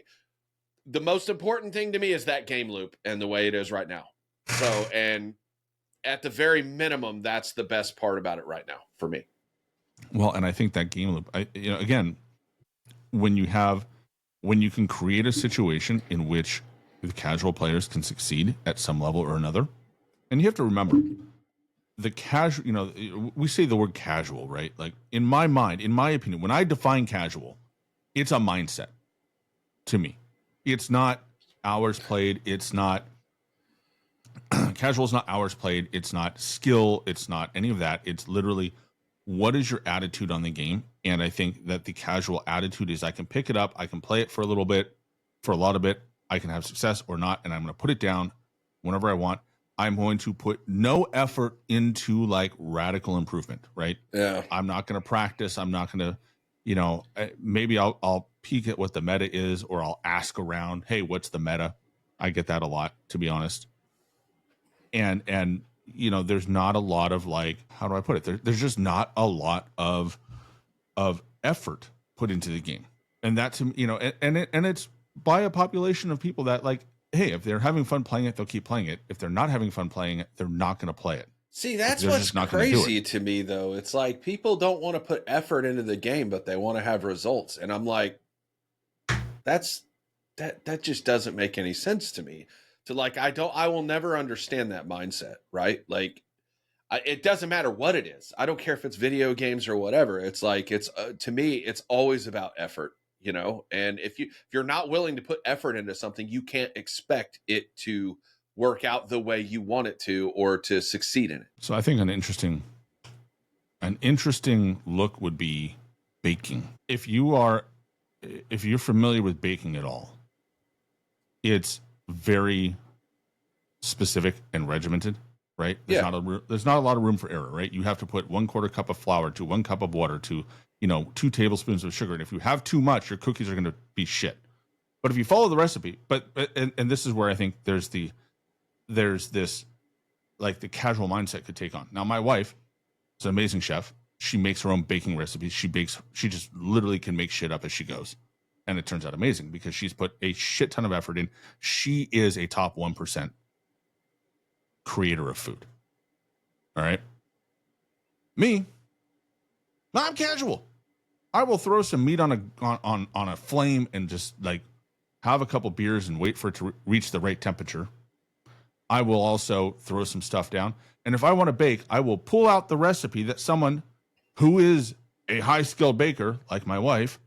The most important thing to me is that game loop and the way it is right now. So, and at the very minimum, that's the best part about it right now for me. Well, and I think that game loop, again, when you can create a situation in which the casual players can succeed at some level or another, and you have to remember the casual, we say the word casual, right? Like, in my mind, in my opinion, when I define casual, it's a mindset to me. It's not hours played. It's not casual. Is not hours played. It's not skill. It's not any of that. It's literally, what is your attitude on the game? And I think that the casual attitude is, I can pick it up. I can play it for a little bit, for a lot of it. I can have success or not. And I'm going to put it down whenever I want. I'm going to put no effort into like radical improvement, right? Yeah. I'm not going to practice. I'm not going to, maybe I'll peek at what the meta is, or I'll ask around, hey, what's the meta? I get that a lot, to be honest. And you know, there's not a lot of like, how do I put it? There's just not a lot of effort put into the game. And that's, you know, and it's by a population of people that like, hey, if they're having fun playing it, they'll keep playing it. If they're not having fun playing it, they're not going to play it. See, that's what's crazy to me, though. It's like people don't want to put effort into the game, but they want to have results. And I'm like, that just doesn't make any sense to me. To like, I will never understand that mindset, right? Like, it doesn't matter what it is. I don't care if it's video games or whatever. It's like, it's to me, it's always about effort, you know? And if you're not willing to put effort into something, you can't expect it to work out the way you want it to, or to succeed in it. So I think an interesting look would be baking. If you're familiar with baking at all, it's very specific and regimented, right? There's not a lot of room for error, right? You have to put 1/4 cup of flour to 1 cup of water to, you know, 2 tablespoons of sugar. And if you have too much, your cookies are going to be shit. But if you follow the recipe, and this is where I think there's this, like, the casual mindset could take on. Now, my wife is an amazing chef. She makes her own baking recipes. She just literally can make shit up as she goes. And it turns out amazing because she's put a shit ton of effort in. She is a top 1% creator of food. All right. Me, I'm casual. I will throw some meat on a flame and just like have a couple beers and wait for it to reach the right temperature. I will also throw some stuff down. And if I want to bake, I will pull out the recipe that someone who is a high-skilled baker, like my wife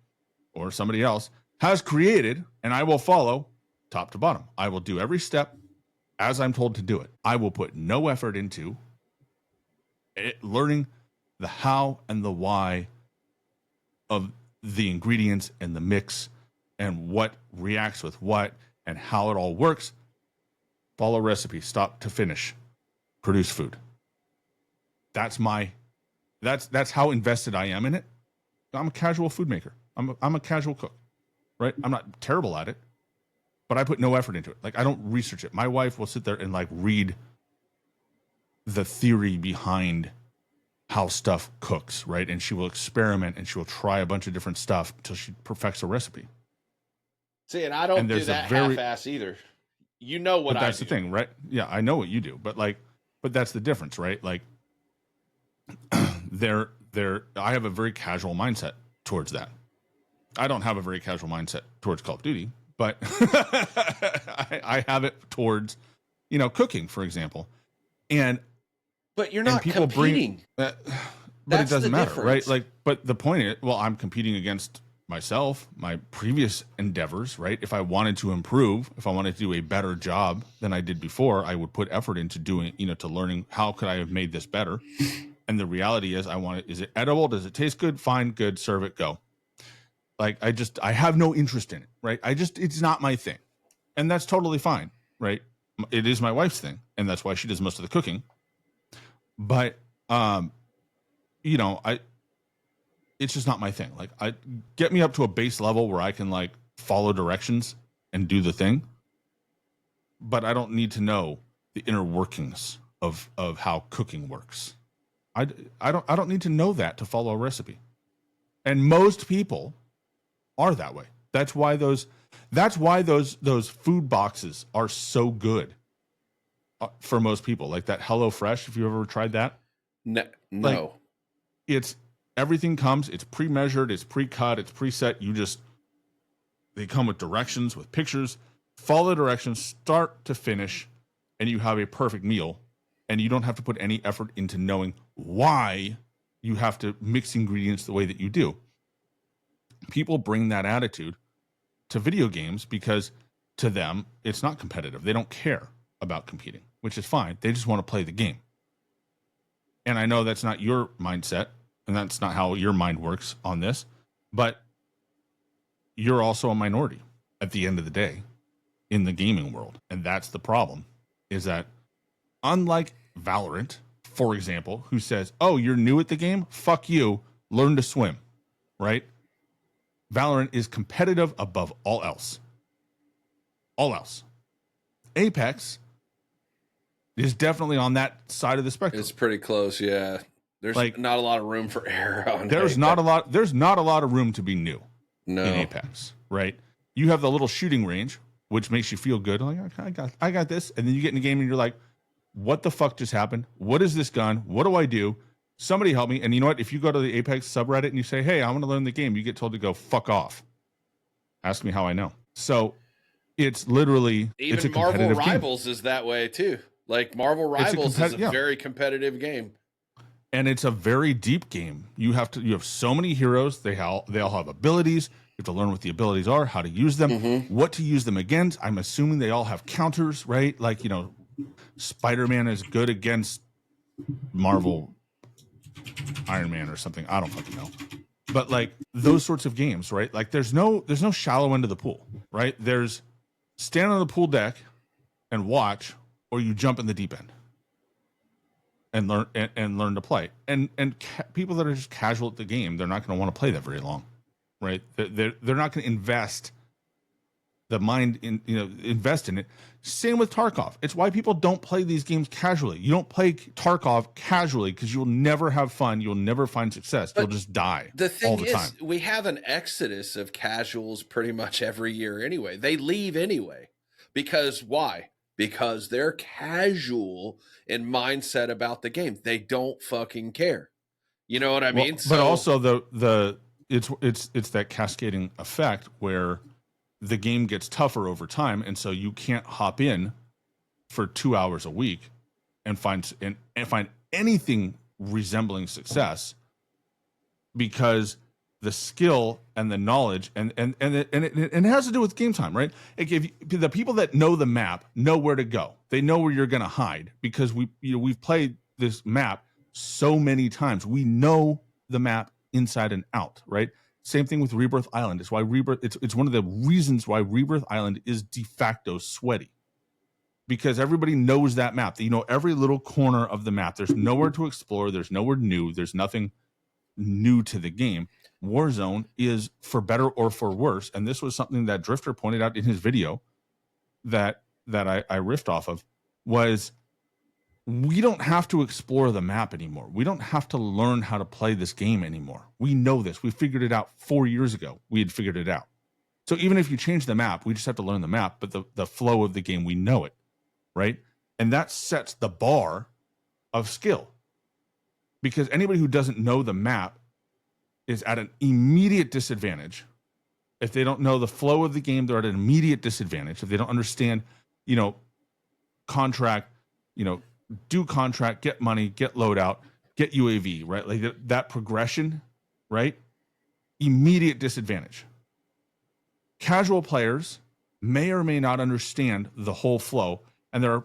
or somebody else, has created, and I will follow top to bottom. I will do every step as I'm told to do it. I will put no effort into learning the how and the why of the ingredients and the mix and what reacts with what and how it all works. Follow recipe, stop to finish, produce food. That's how invested I am in it. I'm a casual food maker. I'm a casual cook, right? I'm not terrible at it, but I put no effort into it. Like, I don't research it. My wife will sit there and like read the theory behind how stuff cooks, right? And she will experiment and she will try a bunch of different stuff until she perfects a recipe. See, and I don't do that half-ass either. You know what I do. That's the thing, right? Yeah, I know what you do, but that's the difference, right? Like, I have a very casual mindset towards that. I don't have a very casual mindset towards Call of Duty, but I have it towards, you know, cooking, for example. But you're not competing. But it doesn't matter, right? Like, but the point is, well, I'm competing against myself, my previous endeavors, right? If I wanted to improve, if I wanted to do a better job than I did before, I would put effort into doing, you know, to learning how could I have made this better. And the reality is, is it edible? Does it taste good? Fine, good, serve it, go. Like, I have no interest in it, right? It's not my thing. And that's totally fine, right? It is my wife's thing. And that's why she does most of the cooking. But, you know, it's just not my thing. Like, get me up to a base level where I can like follow directions and do the thing. But I don't need to know the inner workings of how cooking works. I don't need to know that to follow a recipe. And most people are that way. That's why those food boxes are so good for most people. Like that HelloFresh, if you ever tried that. No. Like, it's everything comes, it's pre-measured, it's pre-cut, it's preset. They come with directions, with pictures, follow the directions, start to finish, and you have a perfect meal. And you don't have to put any effort into knowing why you have to mix ingredients the way that you do. People bring that attitude to video games because to them, it's not competitive. They don't care about competing, which is fine. They just want to play the game. And I know that's not your mindset, and that's not how your mind works on this, but you're also a minority at the end of the day in the gaming world. And that's the problem, is that unlike Valorant, for example, who says, oh, you're new at the game? Fuck you. Learn to swim, right? Valorant is competitive above all else. All else. Apex is definitely on that side of the spectrum. It's pretty close, yeah. There's Like, not a lot of room for error on there's Apex. not a lot of room to be new No. in Apex, right? You have the little shooting range, which makes you feel good. Like, I got this. And then you get in the game and you're like, what the fuck just happened? What is this gun? What do I do? Somebody help me. And you know what? If you go to the Apex subreddit and you say, hey, I want to learn the game, you get told to go fuck off. Ask me how I know. So it's literally, even it's a Marvel competitive Rivals game. is that way too. Like Marvel Rivals is a very competitive game. And it's a very deep game. You have so many heroes. They all have abilities. You have to learn what the abilities are, how to use them, what to use them against. I'm assuming they all have counters, right? Like, Spider-Man is good against Marvel Iron Man or something. I don't fucking know. But like those sorts of games, right? Like there's no shallow end of the pool, right? There's stand on the pool deck and watch, or you jump in the deep end and learn to play. And people that are just casual at the game, they're not going to want to play that very long, right? They're not going to invest the mind in, invest in it. Same with Tarkov. It's why people don't play these games casually. You don't play Tarkov casually because you'll never have fun. You'll never find success. You'll just die. The thing all the time. we have an exodus of casuals pretty much every year anyway. They leave anyway. Because why? Because they're casual in mindset about the game. They don't fucking care. You know what I mean? But also it's that cascading effect where the game gets tougher over time, and so you can't hop in for 2 hours a week and find anything resembling success, because the skill and the knowledge and it has to do with game time, right? If the people that know the map know where to go, they know where you're going to hide, because we've played this map so many times. We know the map inside and out, right? Same thing with Rebirth Island. It's why it's one of the reasons why Rebirth Island is de facto sweaty, because everybody knows that map. You know every little corner of the map. There's nowhere to explore. There's nowhere new. There's nothing new to the game. Warzone is, for better or for worse, and this was something that Drifter pointed out in his video that I riffed off of, was we don't have to explore the map anymore. We don't have to learn how to play this game anymore. We know this. We figured it out 4 years ago. We had figured it out. So even if you change the map, we just have to learn the map, but the flow of the game, we know it, right? And that sets the bar of skill, because anybody who doesn't know the map is at an immediate disadvantage. If they don't know the flow of the game, they're at an immediate disadvantage. If they don't understand, contract, do contract, get money, get loadout, get UAV, right? Like that progression, right? Immediate disadvantage. Casual players may or may not understand the whole flow, and they're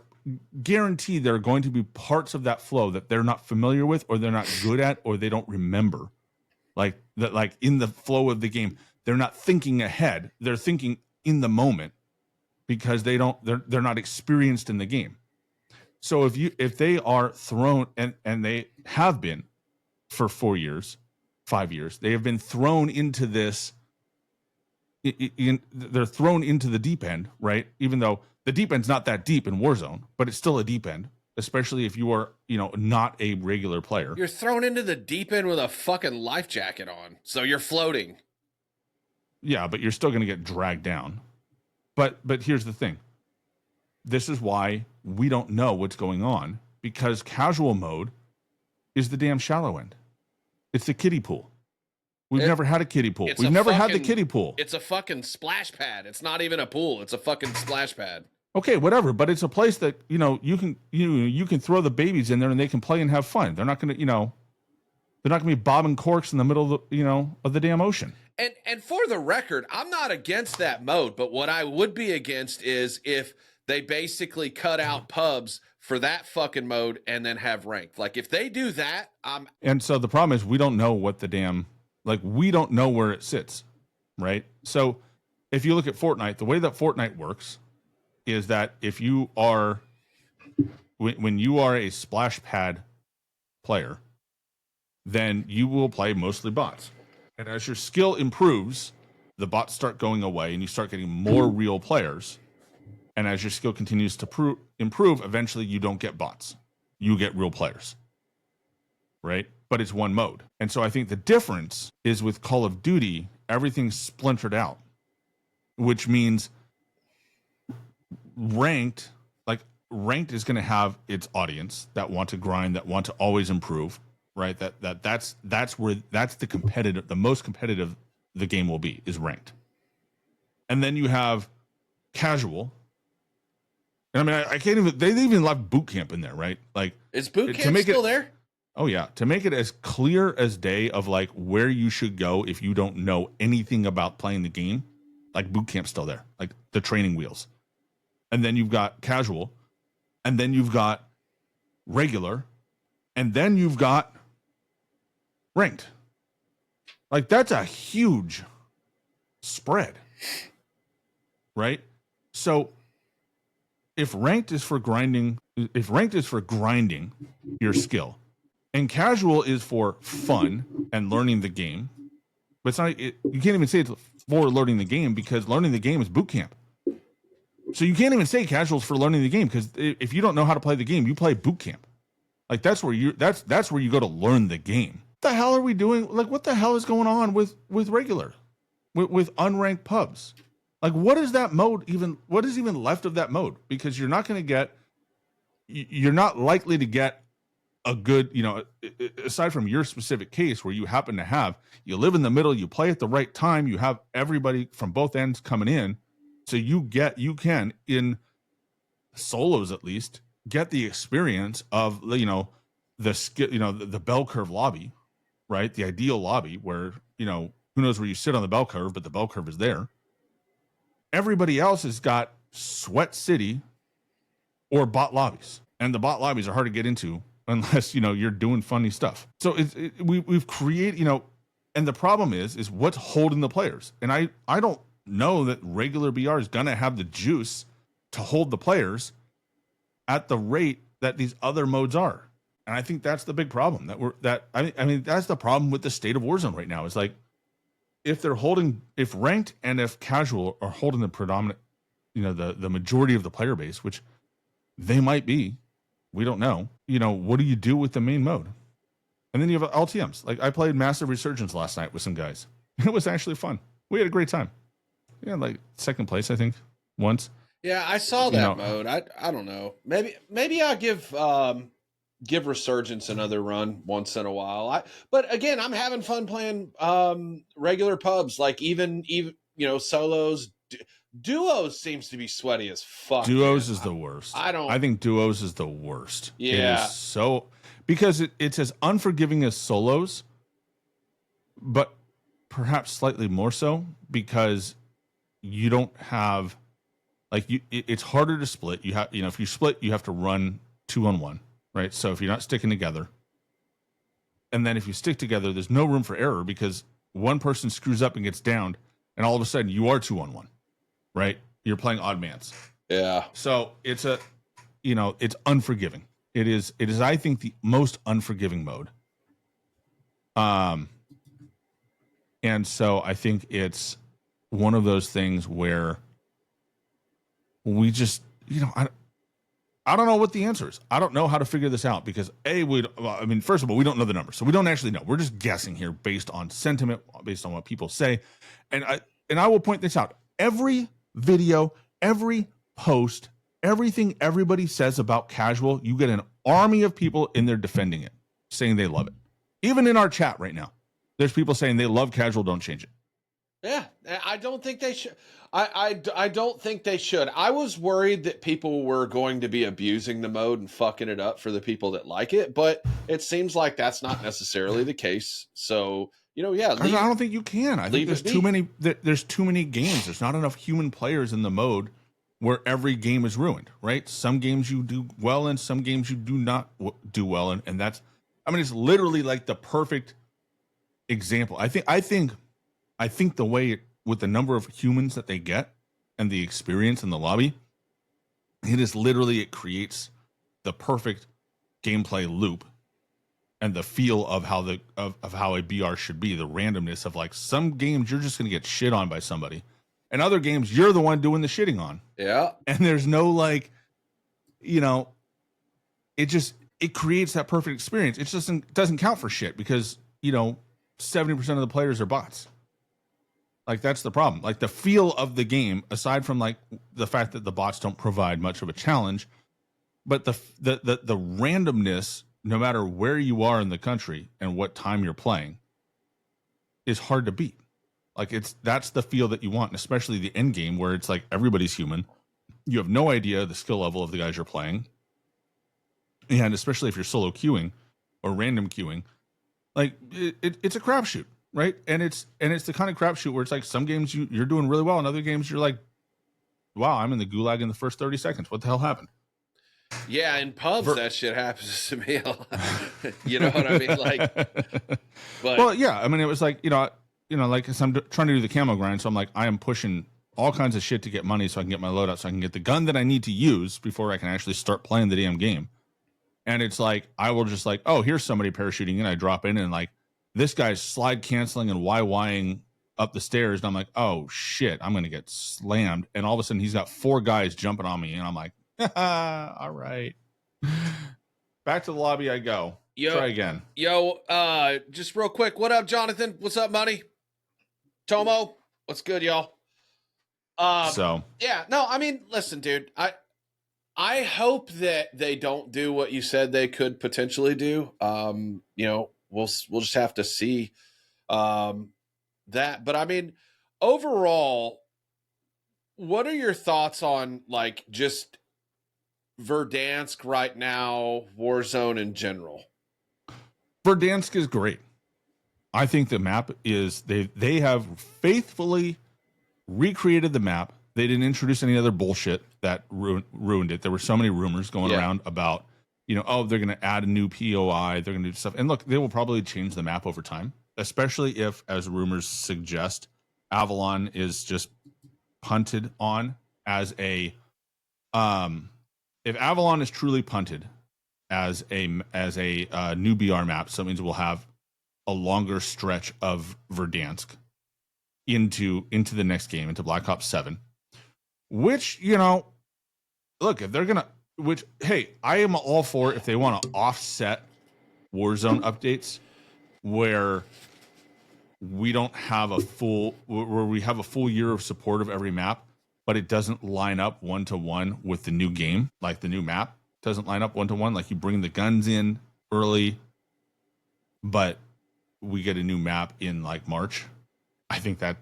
guaranteed there are going to be parts of that flow that they're not familiar with, or they're not good at, or they don't remember. Like that, like in the flow of the game, they're not thinking ahead. They're thinking in the moment, because they're not experienced in the game. So if they are thrown, and they have been for 4 years, 5 years, they have been thrown into this. They're thrown into the deep end, right? Even though the deep end's not that deep in Warzone, but it's still a deep end, especially if you are, not a regular player. You're thrown into the deep end with a fucking life jacket on, so you're floating. Yeah, but you're still going to get dragged down. But here's the thing. This is why we don't know what's going on, because casual mode is the damn shallow end. It's the kiddie pool. We've never had a kiddie pool. We've never had the kiddie pool. It's a fucking splash pad. It's not even a pool. It's a fucking splash pad. Okay, whatever, but it's a place that, you can throw the babies in there and they can play and have fun. They're not going to, they're not going to be bobbing corks in the middle of the, of the damn ocean. And for the record, I'm not against that mode, but what I would be against is if they basically cut out pubs for that fucking mode and then have ranked. Like if they do that, And so the problem is we don't know what the damn, we don't know where it sits, right? So if you look at Fortnite, the way that Fortnite works is that if you are, when you are a splash pad player, then you will play mostly bots. And as your skill improves, the bots start going away and you start getting more real players. And as your skill continues to improve, eventually you don't get bots. You get real players, right? But it's one mode. And so I think the difference is with Call of Duty, everything's splintered out, which means ranked is going to have its audience that want to grind, that want to always improve, right? That's the most competitive the game will be is ranked. And then you have casual. And I mean, I can't even, they even left boot camp in there, right? Like, is boot camp still there? Oh yeah. To make it as clear as day of like where you should go if you don't know anything about playing the game, like boot camp's still there, like the training wheels. And then you've got casual, and then you've got regular, and then you've got ranked. Like that's a huge spread, right? So if ranked is for grinding your skill, and casual is for fun and learning the game, but it's not. You can't even say it's for learning the game because learning the game is boot camp. So you can't even say casual is for learning the game because if you don't know how to play the game, you play boot camp. Like that's where you go to learn the game. What the hell are we doing? Like what the hell is going on with regular, with unranked pubs? Like what is that mode even? What is even left of that mode? Because you're not likely to get a good, aside from your specific case where you happen to you live in the middle, you play at the right time, you have everybody from both ends coming in. So you can in solos at least get the experience of, the skill, the bell curve lobby, right? The ideal lobby where, who knows where you sit on the bell curve, but the bell curve is there. Everybody else has got Sweat City or bot lobbies, and the bot lobbies are hard to get into unless you're doing funny stuff. So we've created, and the problem is what's holding the players. And I don't know that regular BR is gonna have the juice to hold the players at the rate that these other modes are. And I think that's the big problem that's the problem with the state of Warzone right now. Is like if ranked and if casual are holding the predominant, the majority of the player base, which they might be. We don't know. What do you do with the main mode? And then you have LTMs. Like I played Massive Resurgence last night with some guys. It was actually fun. We had a great time. Yeah, like second place, I think, once. Yeah, I saw that mode. I don't know. Maybe I'll give Resurgence another run once in a while. But again, I'm having fun playing regular pubs. Like even solos. Duos seems to be sweaty as fuck. Duos is the worst. I think duos is the worst. Yeah. It is so because it's as unforgiving as solos, but perhaps slightly more so because you don't have it's harder to split. You have if you split, you have to run 2-on-1, right? So if you're not sticking together, and then if you stick together, there's no room for error because one person screws up and gets downed, and all of a sudden you are 2-on-1. Right? You're playing odd mans. Yeah. So it's it's unforgiving. It is, I think, the most unforgiving mode. And so I think it's one of those things where we just, I don't know what the answer is. I don't know how to figure this out because first of all, we don't know the numbers. So we don't actually know. We're just guessing here based on sentiment, based on what people say. And I will point this out. Every video, every post, everything everybody says about casual, you get an army of people in there defending it, saying they love it. Even in our chat right now, there's people saying they love casual, don't change it. Yeah, I don't think they should. I don't think they should. I was worried that people were going to be abusing the mode and fucking it up for the people that like it, but it seems like that's not necessarily the case. So, yeah. I don't think you can. I think there's too many. There's too many games. There's not enough human players in the mode where every game is ruined. Right? Some games you do well in, some games you do not do well in, and that's. It's literally like the perfect example. I think the way with the number of humans that they get and the experience in the lobby, it creates the perfect gameplay loop. And the feel of how how a BR should be, the randomness of like some games you're just going to get shit on by somebody, And other games, you're the one doing the shitting on. Yeah. And there's no like, you know, it creates that perfect experience. It just doesn't count for shit because, you know, 70% of the players are bots. Like, that's the problem. Like, the feel of the game, aside from like the fact that the bots don't provide much of a challenge, but the randomness, no matter where you are in the country and what time you're playing, is hard to beat. Like, that's the feel that you want, and especially the end game where it's like everybody's human. You have no idea the skill level of the guys you're playing. And especially if you're solo queuing or random queuing, like it's a crapshoot, right? And it's the kind of crapshoot where it's like some games you're doing really well, and other games you're like, wow, I'm in the gulag in the first 30 seconds. What the hell happened? Yeah, in pubs that shit happens to me a lot. You know what I mean? Like, but well, yeah, I mean, it was like, you know, like, I'm trying to do the camo grind, so I'm like, I am pushing all kinds of shit to get money so I can get my loadout, so I can get the gun that I need to use before I can actually start playing the damn game. And it's like, I will just like, oh, here's somebody parachuting in. I drop in and like, this guy's slide canceling and YYing up the stairs. And I'm like, oh shit, I'm going to get slammed. And all of a sudden he's got 4 guys jumping on me. And I'm like, all right. Back to the lobby I go. Try again. Just real quick. What up, Jonathan? What's up, money? Tomo? What's good, y'all? Yeah, no, I mean, listen, dude, I hope that they don't do what you said they could potentially do. You know, we'll just have to see that. But I mean, overall, what are your thoughts on like just Verdansk right now, Warzone in general? Verdansk is great. I think the map is they have faithfully recreated the map. They didn't introduce any other bullshit that ruined it. There were so many rumors going around about, you know, oh, they're going to add a new POI. They're going to do stuff. And look, they will probably change the map over time, especially if, as rumors suggest, Avalon is just punted on as a, if Avalon is truly punted as a new BR map, so that means we'll have a longer stretch of Verdansk into the next game, into Black Ops 7. Which, you know, look, if they're gonna, hey, I am all for if they want to offset Warzone updates where we don't have where we have a full year of support of every map, but it doesn't line up 1-to-1 with the new game, like the new map doesn't line up 1-to-1. Like, you bring the guns in early, but we get a new map in like March. I think that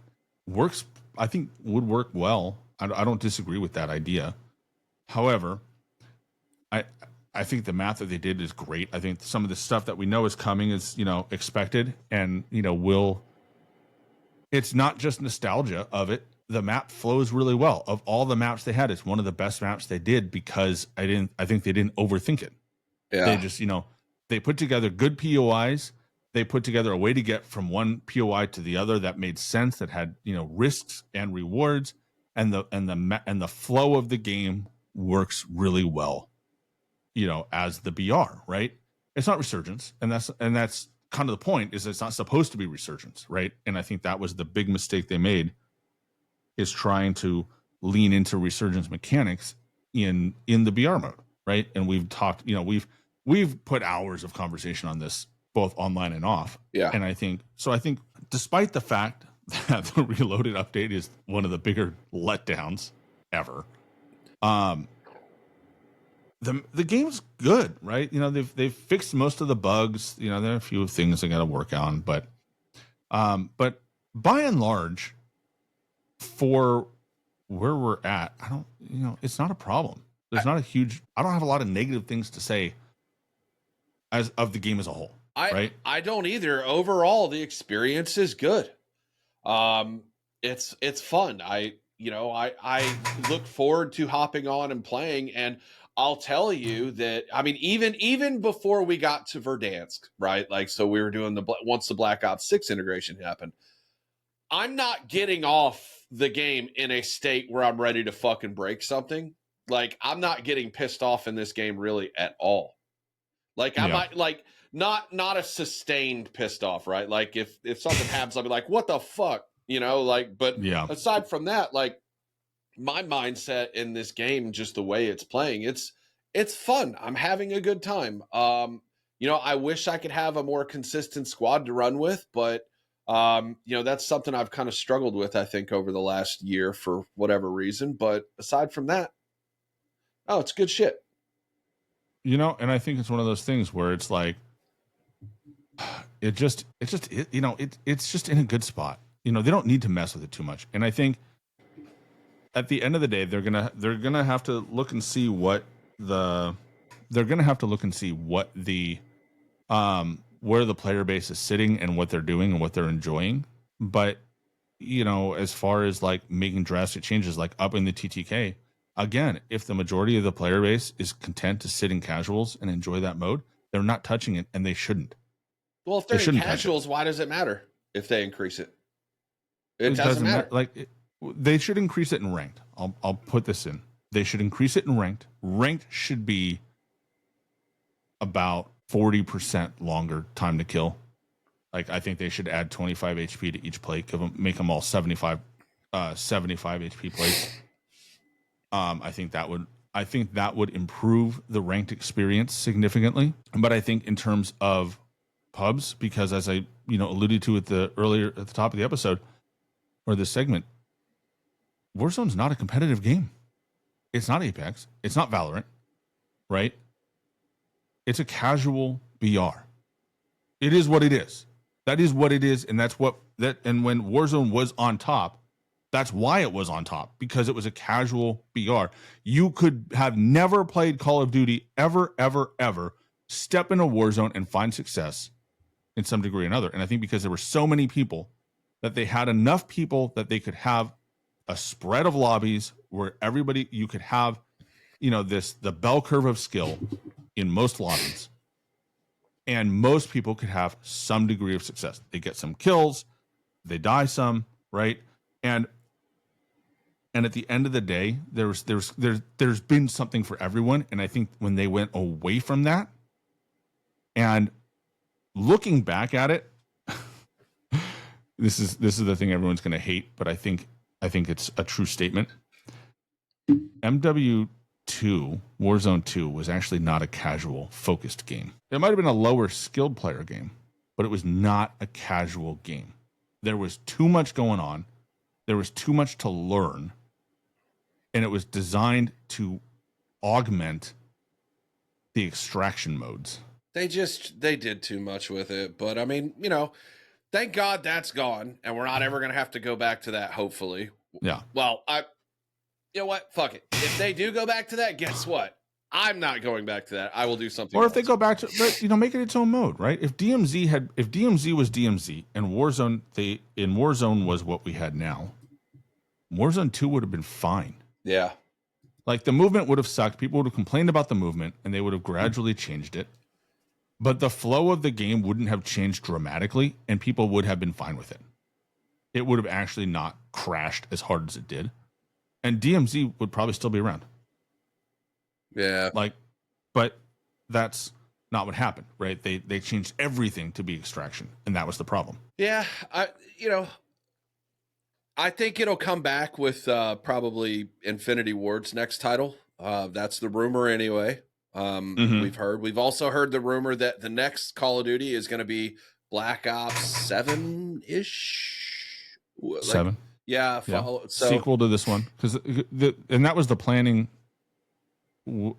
works. I think would work well. I don't disagree with that idea. However, I think the math that they did is great. I think some of the stuff that we know is coming is, you know, expected, and, you know, it's not just nostalgia of it. The map flows really well. Of all the maps they had, it's one of the best maps they did because I think they didn't overthink it. Yeah. They just, you know, they put together good POIs. They put together a way to get from one POI to the other that made sense, that had, you know, risks and rewards. And the flow of the game works really well, you know, as the BR, right? It's not Resurgence, and that's kind of the point, is it's not supposed to be Resurgence, right? And I think that was the big mistake they made, is trying to lean into Resurgence mechanics in the BR mode, right? And we've talked, you know, we've put hours of conversation on this, both online and off. Yeah. And I think despite the fact that the Reloaded update is one of the bigger letdowns ever, the game's good, right? You know, they've fixed most of the bugs. You know, there are a few things they got to work on, but by and large, for where we're at, it's not a problem. There's not a huge. I don't have a lot of negative things to say as of the game as a whole. Right? I don't either. Overall, the experience is good. It's fun. I look forward to hopping on and playing, and I'll tell you that, I mean, even before we got to Verdansk, right? Like, so we were doing once the Black Ops 6 integration happened, I'm not getting off the game in a state where I'm ready to fucking break something. Like, I'm not getting pissed off in this game really at all. Like, I might, not a sustained pissed off, right? Like, if something happens, I'll be like, what the fuck? you know, like, but Yeah. aside from that, like my mindset in this game, just the way it's playing, it's fun. I'm having a good time. You know, I wish I could have a more consistent squad to run with, but you know, that's something I've kind of struggled with, I think, over the last year for whatever reason. But aside from that, oh, it's good shit. You know, and I think it's one of those things where it's like, it's just in a good spot. You know, they don't need to mess with it too much. And I think at the end of the day, they're gonna have to look and see what the where the player base is sitting and what they're doing and what they're enjoying. But you know, as far as like making drastic changes, like upping the TTK, again, if the majority of the player base is content to sit in casuals and enjoy that mode, they're not touching it, and they shouldn't. Well, if they're in casuals, why does it matter if they increase it? It doesn't matter. They should increase it in ranked. I'll put this in. They should increase it in ranked. Ranked should be about 40% longer time to kill. Like, I think they should add 25 HP to each plate, make them all 75 HP plates. I think that would improve the ranked experience significantly. But I think in terms of pubs, because as I alluded to at the top of the episode or this segment, Warzone's not a competitive game. It's not Apex. It's not Valorant, right? It's a casual BR. It is what it is. That is what it is, and and when Warzone was on top, that's why it was on top, because it was a casual BR. You could have never played Call of Duty ever, step in a Warzone and find success in some degree or another. And I think because there were so many people that they had enough people that they could have a spread of lobbies where you could have, the bell curve of skill in most lobbies. And most people could have some degree of success. They get some kills, they die some, right? And at the end of the day, there's been something for everyone. And I think when they went away from that, and looking back at it, this is the thing everyone's going to hate, but I think it's a true statement. MW2 Warzone 2 was actually not a casual focused game. It might have been a lower skilled player game, but it was not a casual game. There was too much going on. There was too much to learn. And it was designed to augment the extraction modes. They did too much with it. But I mean, thank God that's gone. And we're not ever going to have to go back to that, hopefully. Yeah. Well, you know what? Fuck it. If they do go back to that, guess what? I'm not going back to that. I will do something Or if else. they go back to, but make it its own mode, right? If DMZ was DMZ and Warzone was what we had now, Warzone 2 would have been fine. Yeah. Like, the movement would have sucked. People would have complained about the movement, and they would have gradually changed it. But the flow of the game wouldn't have changed dramatically, and people would have been fine with it. It would have actually not crashed as hard as it did. And DMZ would probably still be around. Yeah. But that's not what happened, right? They changed everything to be extraction, and that was the problem. Yeah, I think it'll come back with probably Infinity Ward's next title. That's the rumor anyway. We've also heard the rumor that the next Call of Duty is going to be Black Ops 7-ish. 7. Yeah. So, sequel to this one, because that was the planning.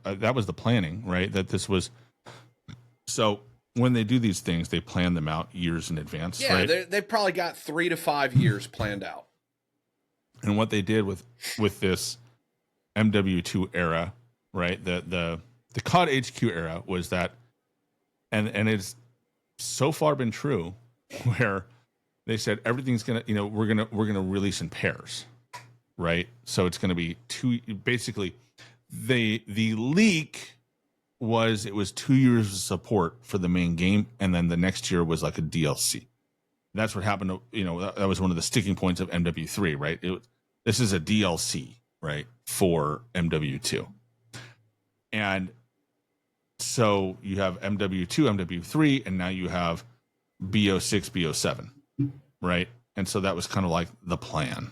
That was the planning, right? That this was. So when they do these things, they plan them out years in advance. Yeah, right? They've probably got 3 to 5 years planned out. And what they did with this MW2 era, right? The COD HQ era was that, and it's so far been true, where they said everything's gonna, we're gonna release in pairs, right? So it's gonna be basically the leak was 2 years of support for the main game, and then the next year was like a DLC. That's what happened to, that was one of the sticking points of MW3, right? This is a DLC, right, for MW2. And so you have MW2, MW3, and now you have BO6, BO7, right? And so that was kind of like the plan.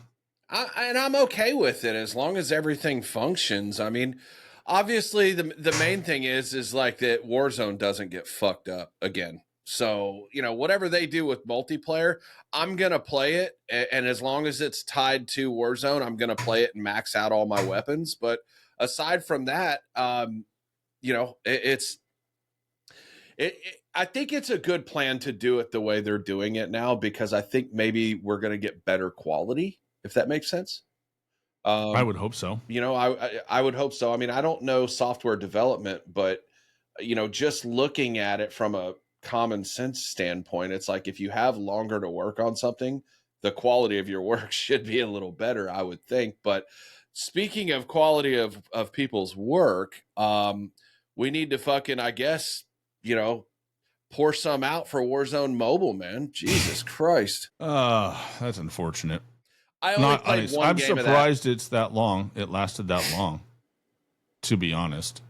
And I'm okay with it as long as everything functions. I mean, obviously the main thing is like that Warzone doesn't get fucked up again. So, whatever they do with multiplayer, I'm going to play it. And as long as it's tied to Warzone, I'm going to play it and max out all my weapons. But aside from that, I think it's a good plan to do it the way they're doing it now, because I think maybe we're going to get better quality, if that makes sense. I would hope so. I would hope so. I mean, I don't know software development, but just looking at it from a common sense standpoint, it's like if you have longer to work on something, the quality of your work should be a little better, I would think. But speaking of quality of people's work, we need to fucking, I guess, pour some out for Warzone Mobile, man. Jesus Christ. That's unfortunate. I only played one I'm game surprised it's that long. It lasted that long, to be honest.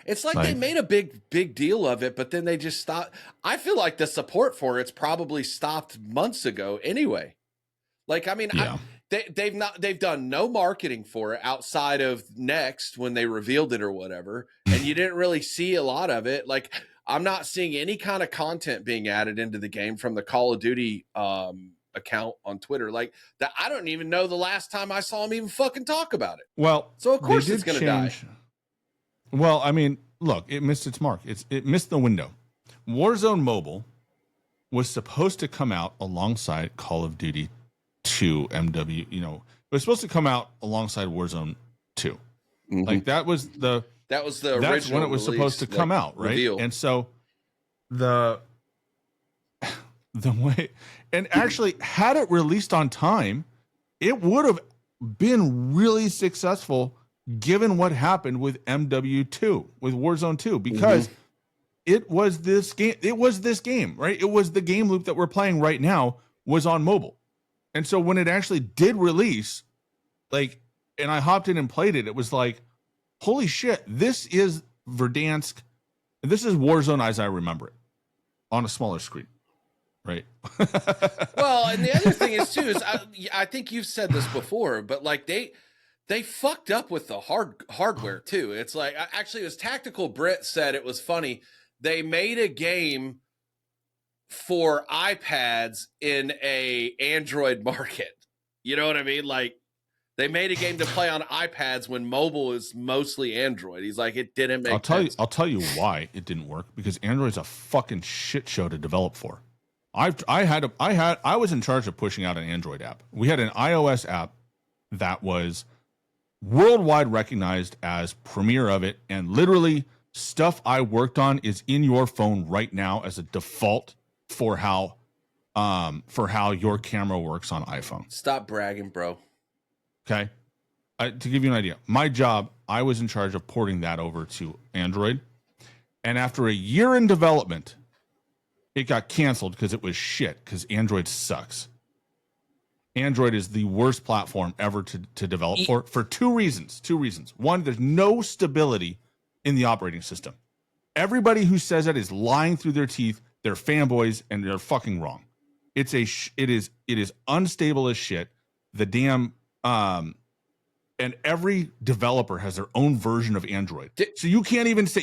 It's like they made a big deal of it, but then they just stopped. I feel like the support for it's probably stopped months ago anyway. Like, I mean, yeah. They've done no marketing for it outside of Next when they revealed it or whatever. And you didn't really see a lot of it. Like, I'm not seeing any kind of content being added into the game from the Call of Duty account on Twitter. Like that, I don't even know the last time I saw him even fucking talk about it. Well, so of course it's going to die. Well, I mean, look, it missed its mark. It missed the window. Warzone Mobile was supposed to come out alongside Call of Duty 2 MW. It was supposed to come out alongside Warzone 2. Mm-hmm. Like that was the original. That's when it was supposed to come out, right? Reveal. And so the way, and actually had it released on time, it would have been really successful given what happened with MW2, with Warzone 2, because it was this game, right? It was the game loop that we're playing right now was on mobile. And so when it actually did release, and I hopped in and played it, it was like, holy shit, this is Verdansk. This is Warzone as I remember it on a smaller screen. Right. Well, and the other thing is too, I think you've said this before, but like they fucked up with the hardware too. It's like, actually it was Tactical Brit said it was funny. They made a game for iPads in a Android market. You know what I mean? Like they made a game to play on iPads when mobile is mostly Android. He's like, it didn't make sense. I'll tell you why it didn't work, because Android's a fucking shit show to develop for. I was in charge of pushing out an Android app. We had an iOS app that was worldwide recognized as premier of it, and literally stuff I worked on is in your phone right now as a default for how your camera works on iPhone. Stop bragging, bro. Okay. To give you an idea, my job, I was in charge of porting that over to Android, and after a year in development, it got canceled because it was shit, because Android sucks. Android is the worst platform ever to develop for two reasons. One, there's no stability in the operating system. Everybody who says that is lying through their teeth. They're fanboys and they're fucking wrong. It is unstable as shit. The damn and every developer has their own version of Android. So you can't even say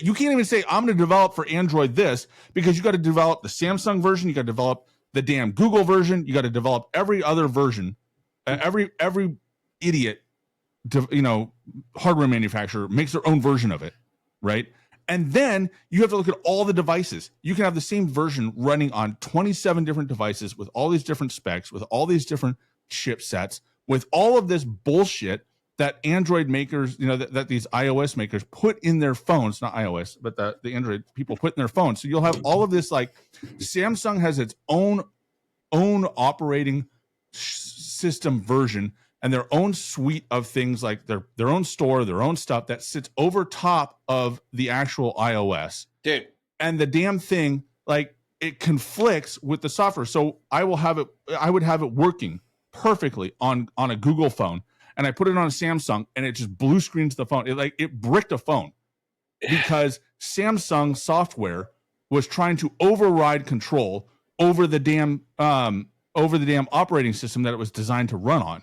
I'm going to develop for Android this, because you got to develop the Samsung version, you got to develop the damn Google version, you got to develop every other version. Every idiot, hardware manufacturer makes their own version of it, right? And then you have to look at all the devices. You can have the same version running on 27 different devices with all these different specs, with all these different chipsets, with all of this bullshit that Android makers, that these iOS makers put in their phones, not iOS, but the Android people put in their phones. So you'll have all of this, like Samsung has its own operating system version and their own suite of things, like their own store, their own stuff that sits over top of the actual iOS. Dude. And the damn thing, like, it conflicts with the software. So I would have it working perfectly on a Google phone, and I put it on a Samsung, and it just blue screens the phone. It bricked a phone because Samsung software was trying to override control over the damn over the damn operating system that it was designed to run on.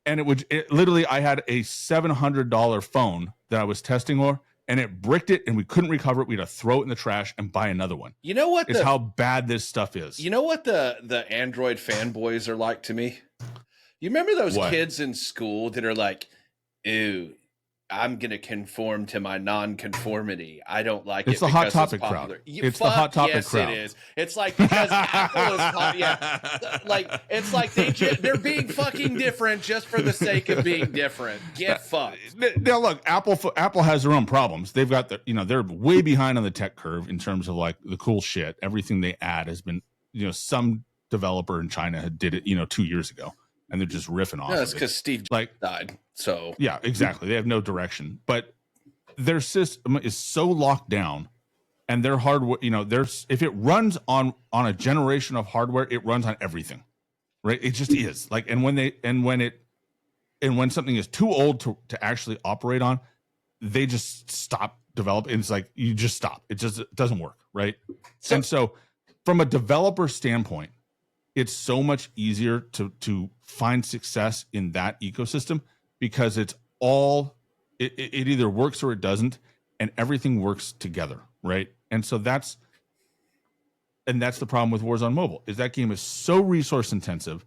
And literally, I had a $700 phone that I was testing on, and it bricked it, and we couldn't recover it. We had to throw it in the trash and buy another one. You know what? It's how bad this stuff is. You know what the Android fanboys are like to me? You remember those kids in school that are like, "Ew, I'm gonna conform to my non-conformity. I don't like it." It's the Hot Topic crowd. It's the Hot Topic crowd. Yes, it is. It's like because Apple is hot. Yeah, like it's like they're being fucking different just for the sake of being different. Get fucked. Now look, Apple has their own problems. They've got they're way behind on the tech curve in terms of like the cool shit. Everything they add has been, some developer in China did it 2 years ago, and they're just riffing off. No, it's because Steve died. So yeah, exactly. They have no direction, but their system is so locked down, and their hardware, if it runs on a generation of hardware, it runs on everything, right? It just is like, and when something is too old to actually operate on, they just stop developing. It's like you just stop. It doesn't work, right? And so, from a developer standpoint, it's so much easier to find success in that ecosystem. Because it's all it either works or it doesn't, and everything works together, right? And so that's the problem with Warzone Mobile, is that game is so resource intensive.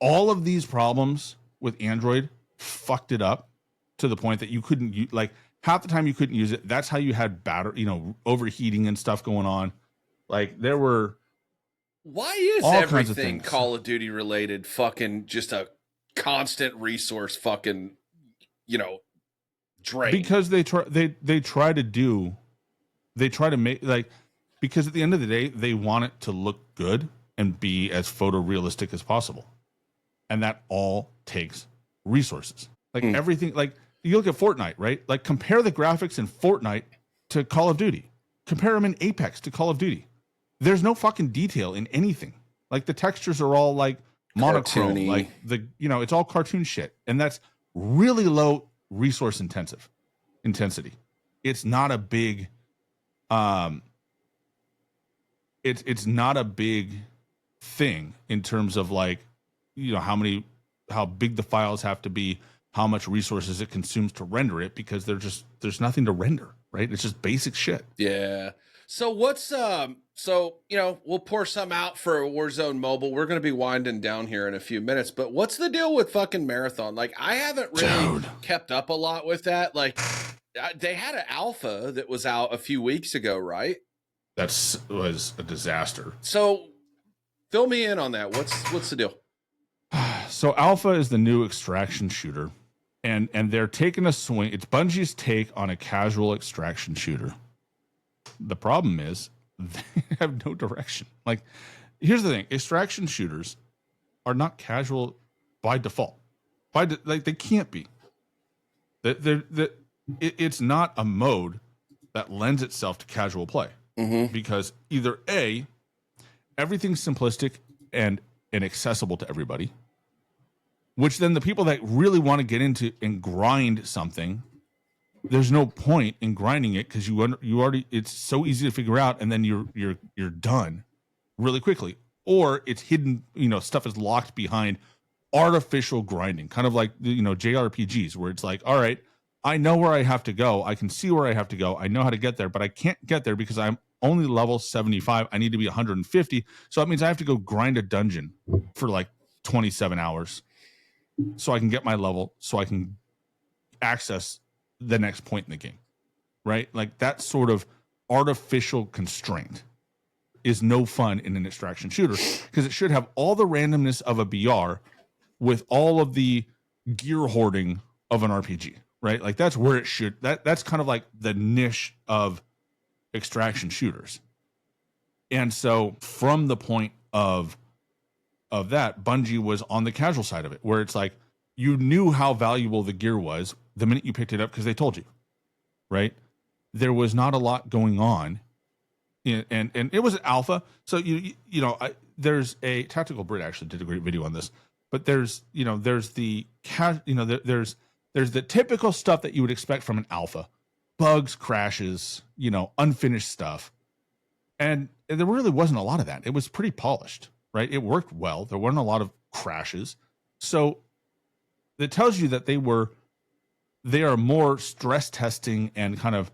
All of these problems with Android fucked it up to the point that you couldn't like half the time you couldn't use it. That's how you had battery, overheating and stuff going on. Like there were. Why is everything Call of Duty related fucking just a constant resource fucking drain? Because they try to make like, because at the end of the day they want it to look good and be as photorealistic as possible, and that all takes resources. Like everything, like you look at Fortnite, right? Like compare the graphics in Fortnite to Call of Duty, compare them in Apex to Call of Duty. There's no fucking detail in anything. Like the textures are all like monochrome, cartoony. Like it's all cartoon shit, and that's really low resource intensity. It's not a big, it's not a big thing in terms of like, how big the files have to be, how much resources it consumes to render it, because there's nothing to render, right? It's just basic shit. Yeah. So what's we'll pour some out for Warzone Mobile. We're going to be winding down here in a few minutes, but what's the deal with fucking Marathon? Like I haven't really kept up a lot with that. Like they had an alpha that was out a few weeks ago, right? That was a disaster. So fill me in on that. What's the deal? So alpha is the new extraction shooter, and they're taking a swing. It's Bungie's take on a casual extraction shooter. The problem is they have no direction. Like, here's the thing: extraction shooters are not casual by default. Like they can't be. It's not a mode that lends itself to casual play, because either A, everything's simplistic and accessible to everybody, which then the people that really want to get into and grind something, there's no point in grinding it, because you already, it's so easy to figure out, and then you're done really quickly. Or it's hidden, stuff is locked behind artificial grinding, kind of like JRPGs, where it's like, all right, I know where I have to go, I can see where I have to go, I know how to get there, but I can't get there because I'm only level 75. I need to be 150, so that means I have to go grind a dungeon for like 27 hours so I can get my level, so I can access the next point in the game, right? Like that sort of artificial constraint is no fun in an extraction shooter, because it should have all the randomness of a BR with all of the gear hoarding of an RPG, right? Like that's where it should, that's kind of like the niche of extraction shooters. And so from the point of that, Bungie was on the casual side of it, where it's like you knew how valuable the gear was the minute you picked it up because they told you, right? There was not a lot going on, and it was alpha. So there's a Tactical Brit actually did a great video on this, but there's the typical stuff that you would expect from an alpha: bugs, crashes, unfinished stuff, and there really wasn't a lot of that. It was pretty polished. right? It worked well. There weren't a lot of crashes. So it tells you that they are more stress testing and kind of,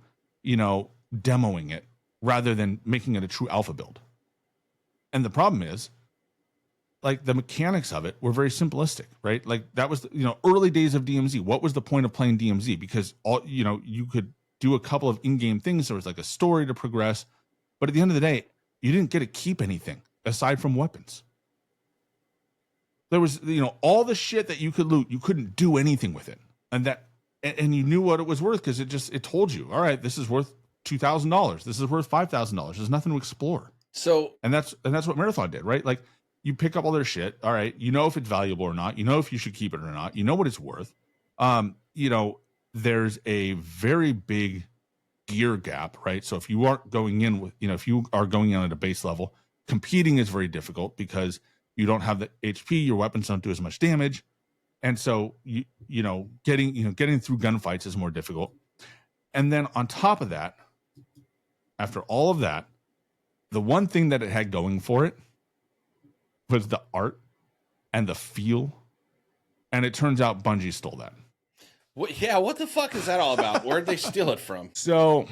demoing it rather than making it a true alpha build. And the problem is, like, the mechanics of it were very simplistic, right? Like, that was, early days of DMZ. What was the point of playing DMZ? Because you could do a couple of in-game things. There was like a story to progress, but at the end of the day, you didn't get to keep anything aside from weapons. There was, all the shit that you could loot, you couldn't do anything with it. And you knew what it was worth because it told you, all right, this is worth $2,000. This is worth $5,000. There's nothing to explore. So, and that's what Marathon did, right? Like, you pick up all their shit. All right, if it's valuable or not. If you should keep it or not. You know what it's worth. There's a very big gear gap, right? So if you aren't going in with, if you are going in at a base level, competing is very difficult because you don't have the HP. Your weapons don't do as much damage, and so getting through gunfights is more difficult. And then on top of that, after all of that, the one thing that it had going for it was the art and the feel. And it turns out Bungie stole that. What the fuck is that all about? Where'd they steal it from? So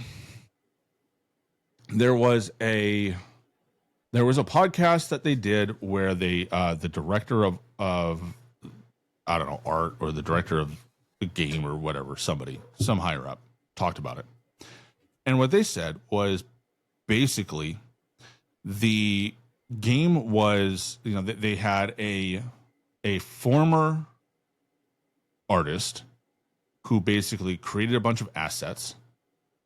there was a podcast that they did where they the director of I don't know, art, or the director of the game or whatever, some higher up talked about it. And what they said was basically the game was, they had a former artist who basically created a bunch of assets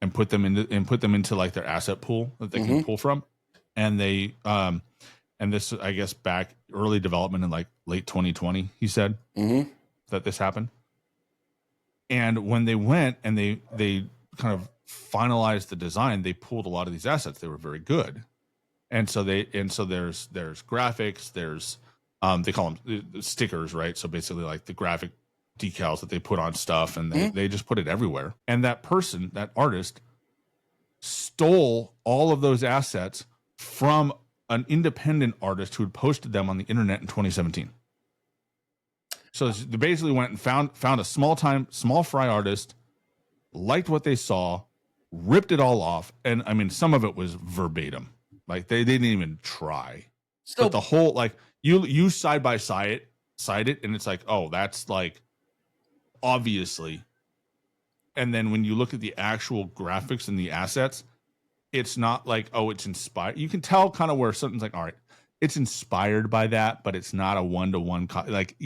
and put them into like their asset pool that they can pull from. And they and this, I guess, back early development in like late 2020, he said that this happened. And when they went and they kind of finalized the design, they pulled a lot of these assets. They were very good. And so there's graphics, there's they call them stickers, right? So basically like the graphic decals that they put on stuff, and they just put it everywhere. And that person, that artist, stole all of those assets from an independent artist who had posted them on the internet in 2017. So they basically went and found a small fry artist, liked what they saw, ripped it all off, and I mean, some of it was verbatim. Like they didn't even try. So, but the whole, like, you side by side it, and it's like, oh, that's like obviously. And then when you look at the actual graphics and the assets, it's not like, oh, it's inspired. You can tell kind of where something's like, all right, it's inspired by that, but it's not a one-to-one. Like,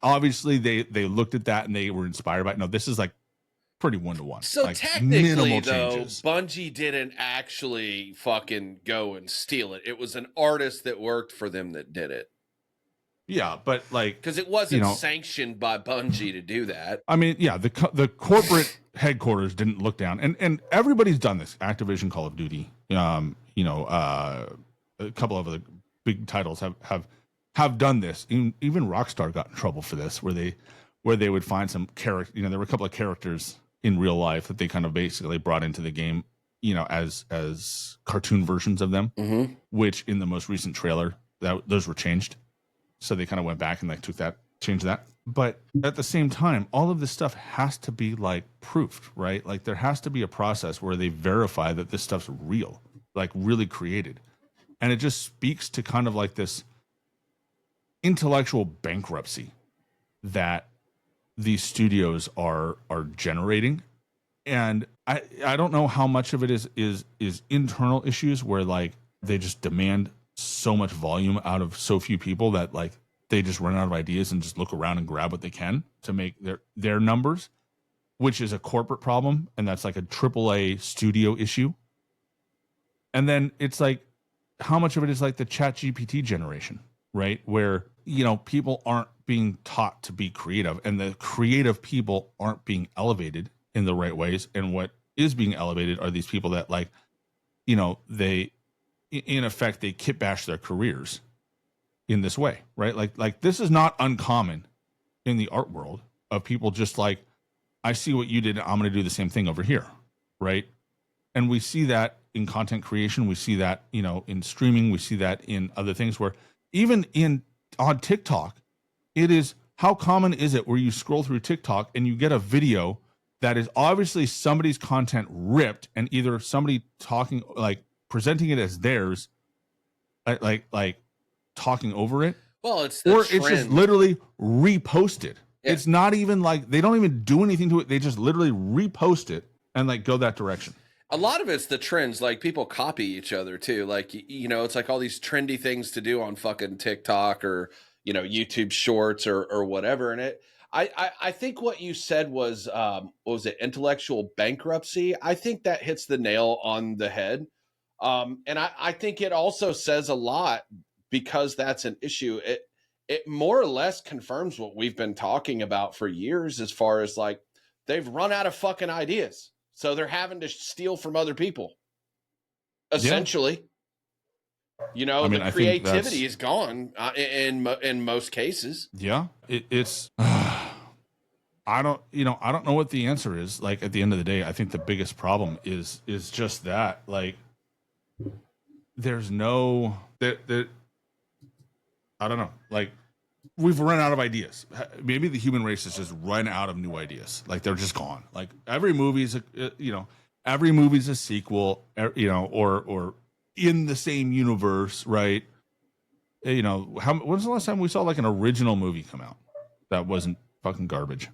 obviously they looked at that and they were inspired by it. No, this is like pretty one-to-one. So like, technically, though, Bungie didn't actually fucking go and steal it. It was an artist that worked for them that did it. Yeah, but like, because it wasn't sanctioned by Bungie to do that. I mean, yeah, the corporate headquarters didn't look down, and everybody's done this. Activision, Call of Duty, a couple of other big titles have done this. Even Rockstar got in trouble for this, where they would find some character. There were a couple of characters in real life that they kind of basically brought into the game, as cartoon versions of them, which in the most recent trailer those were changed. So they kind of went back and like changed that. But at the same time, all of this stuff has to be like proofed, right? Like there has to be a process where they verify that this stuff's real, like really created. And it just speaks to kind of like this intellectual bankruptcy that these studios are generating. And I don't know how much of it is internal issues where like they just demand so much volume out of so few people that like they just run out of ideas and just look around and grab what they can to make their numbers, which is a corporate problem, and that's like a AAA studio issue. And then it's like, how much of it is like the ChatGPT generation, right? Where, people aren't being taught to be creative, and the creative people aren't being elevated in the right ways. And what is being elevated are these people that like, they, in effect, they kit bash their careers in this way, right? Like this is not uncommon in the art world of people just like, I see what you did, I'm going to do the same thing over here, right? And we see that in content creation, we see that, in streaming, we see that in other things where even on TikTok, it is, how common is it where you scroll through TikTok and you get a video that is obviously somebody's content ripped, and either somebody talking, like presenting it as theirs, like talking over it. Well, it's just literally reposted. Yeah. It's not even like, they don't even do anything to it. They just literally repost it and like go that direction. A lot of it's the trends. Like people copy each other too. Like, you know, it's like all these trendy things to do on fucking TikTok or, you know, YouTube shorts or whatever. And I think what you said was, what was it? Intellectual bankruptcy. I think that hits the nail on the head. And I think it also says a lot, because that's an issue. It more or less confirms what we've been talking about for years, as far as like, they've run out of fucking ideas. So they're having to steal from other people. Essentially. Yeah. You know, the creativity is gone in most cases. Yeah. It's I don't know what the answer is. Like, at the end of the day, I think the biggest problem is just that, like, there's no that I don't know. Like, we've run out of ideas. Maybe the human race has just run out of new ideas. Like, they're just gone. Like, every movie's a sequel, you know, or in the same universe, right? You know, when's the last time we saw like an original movie come out that wasn't fucking garbage?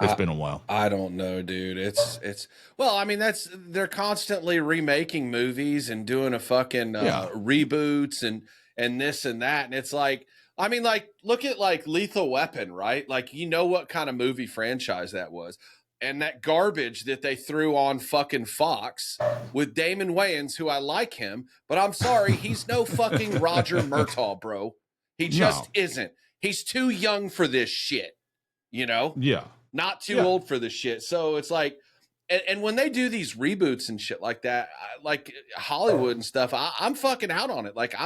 It's been a while. I don't know, dude. It's well, I mean, they're constantly remaking movies and doing a fucking reboots and this and that. And it's like, I mean, like, look at like Lethal Weapon, right? Like, you know what kind of movie franchise that was. And that garbage that they threw on fucking Fox with Damon Wayans, who I like him, but I'm sorry, he's no fucking Roger Murtaugh, bro. He just isn't. He's too young for this shit, you know? Yeah. Not too old for this shit. So it's like, and when they do these reboots and shit like that, like Hollywood and stuff, I'm fucking out on it. Like,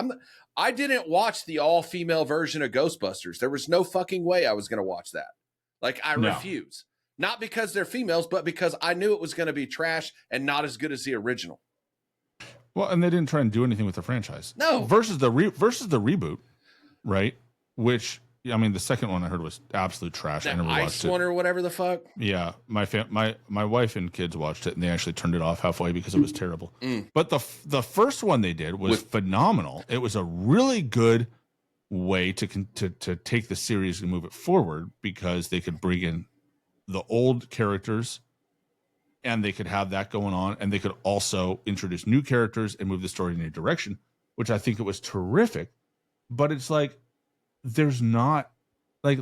I didn't watch the all-female version of Ghostbusters. There was no fucking way I was going to watch that. Like, I refuse. Not because they're females, but because I knew it was going to be trash and not as good as the original. Well, and they didn't try and do anything with the franchise. No. Versus the reboot, right? Which, I mean, the second one I heard was absolute trash. I never watched it. One or whatever the fuck. Yeah, my wife and kids watched it, and they actually turned it off halfway because it was terrible. But the first one they did was phenomenal. It was a really good way to take the series and move it forward, because they could bring in the old characters and they could have that going on, and they could also introduce new characters and move the story in a direction, which I think it was terrific. But it's like, there's not like,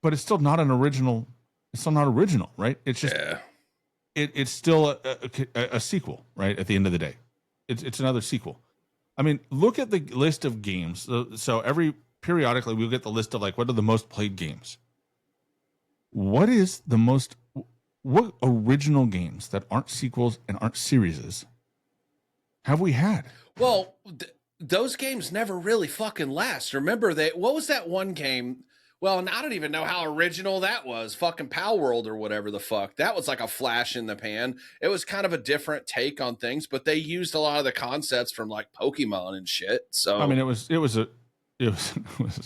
but it's still not an original. It's still not original, right? It's just, it's still a sequel, right? At the end of the day, it's another sequel. I mean, look at the list of games. So periodically we'll get the list of like, what are the most played games? What original games that aren't sequels and aren't series have we had? Well, those games never really fucking last. Remember what was that one game? Well, and I don't even know how original that was. Fucking Pal World or whatever the fuck. That was like a flash in the pan. It was kind of a different take on things, but they used a lot of the concepts from like Pokemon and shit. So I mean, it was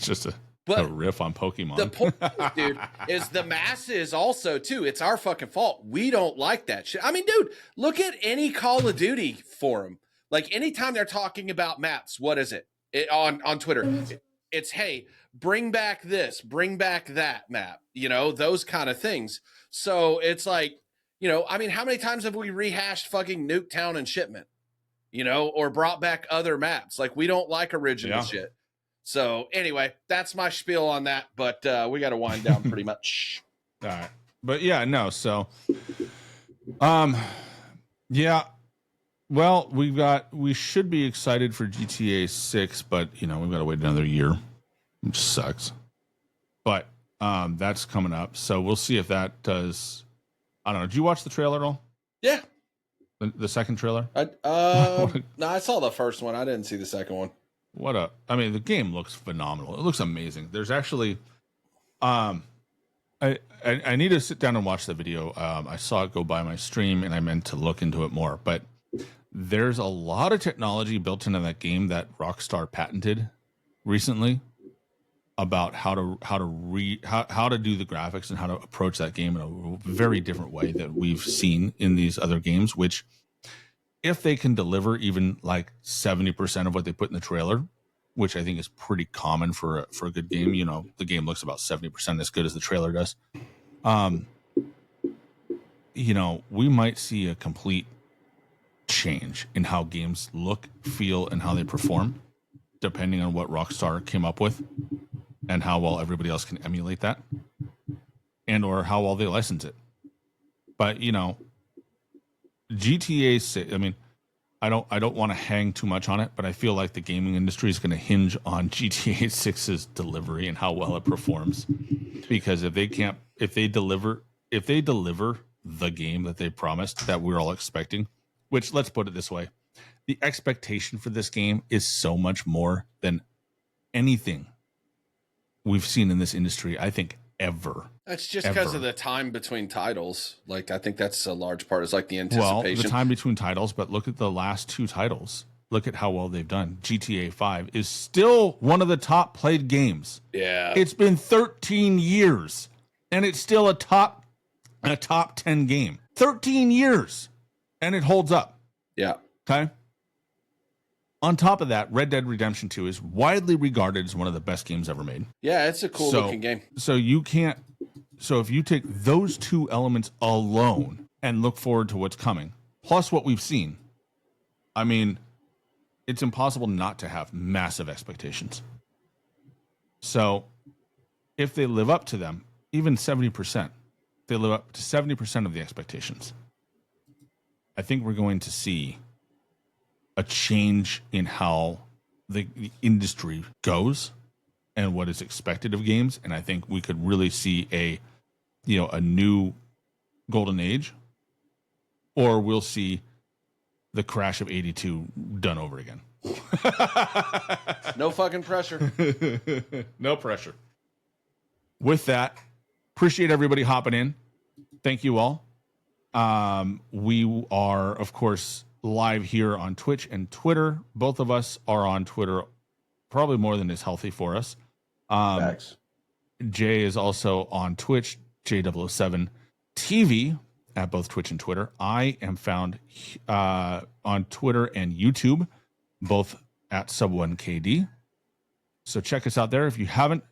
just a riff on Pokemon. The point, dude, is the masses also too. It's our fucking fault. We don't like that shit. I mean, dude, look at any Call of Duty forum. Like, anytime they're talking about maps, what is it? On Twitter? It's, hey, bring back this, bring back that map. You know, those kind of things. So it's like, you know, I mean, how many times have we rehashed fucking Nuketown and Shipment? You know, or brought back other maps? Like, we don't like original shit. So anyway, that's my spiel on that, but we got to wind down pretty much. All right. But yeah, no. So, well, we should be excited for GTA 6, but you know, we've got to wait another year, which sucks. But that's coming up. So we'll see if that does. I don't know. Did you watch the trailer at all? Yeah. The second trailer? No, I saw the first one. I didn't see the second one. I mean, the game looks phenomenal. It looks amazing. There's actually, I need to sit down and watch the video. I saw it go by my stream and I meant to look into it more, but there's a lot of technology built into that game that Rockstar patented recently about how to do the graphics and how to approach that game in a very different way that we've seen in these other games, which if they can deliver even like 70% of what they put in the trailer, which I think is pretty common for a good game, you know, the game looks about 70% as good as the trailer does. You know, we might see a complete change in how games look, feel, and how they perform, depending on what Rockstar came up with and how well everybody else can emulate that, and or how well they license it. But you know, GTA 6, I mean, I don't want to hang too much on it, but I feel like the gaming industry is going to hinge on GTA 6's delivery and how well it performs. Because if they deliver the game that they promised, that we're all expecting, which, let's put it this way, the expectation for this game is so much more than anything we've seen in this industry, I think, ever. That's just because of the time between titles. Like, I think that's a large part. Is like the anticipation. Well, the time between titles, but look at the last two titles. Look at how well they've done. GTA 5 is still one of the top played games. Yeah. It's been 13 years, and it's still a top 10 game. 13 years, and it holds up. Yeah. Okay? On top of that, Red Dead Redemption 2 is widely regarded as one of the best games ever made. Yeah, it's a cool looking game. So if you take those two elements alone and look forward to what's coming, plus what we've seen, I mean, it's impossible not to have massive expectations. So if they live up to them, even 70%, they live up to 70% of the expectations, I think we're going to see a change in how the industry goes and what is expected of games. And I think we could really see a new golden age, or we'll see the crash of 82 done over again. No fucking pressure. No pressure. With that, appreciate everybody hopping in. Thank you all. We are, of course, live here on Twitch and Twitter. Both of us are on Twitter, probably more than is healthy for us. Facts. Jay is also on Twitch, J007tv at both Twitch and Twitter. I am found on Twitter and YouTube, both at Subone KD. So check us out there. If you haven't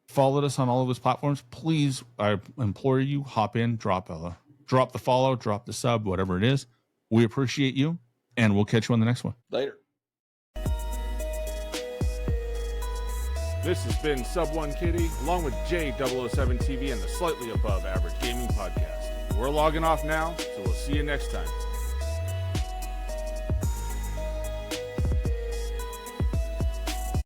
followed us on all of those platforms, please, I implore you, hop in, drop the follow, drop the sub, whatever it is. We appreciate you, and we'll catch you on the next one. Later. This has been Subone KD, along with J007tv and the Slightly Above Average Gaming Podcast. We're logging off now, so we'll see you next time.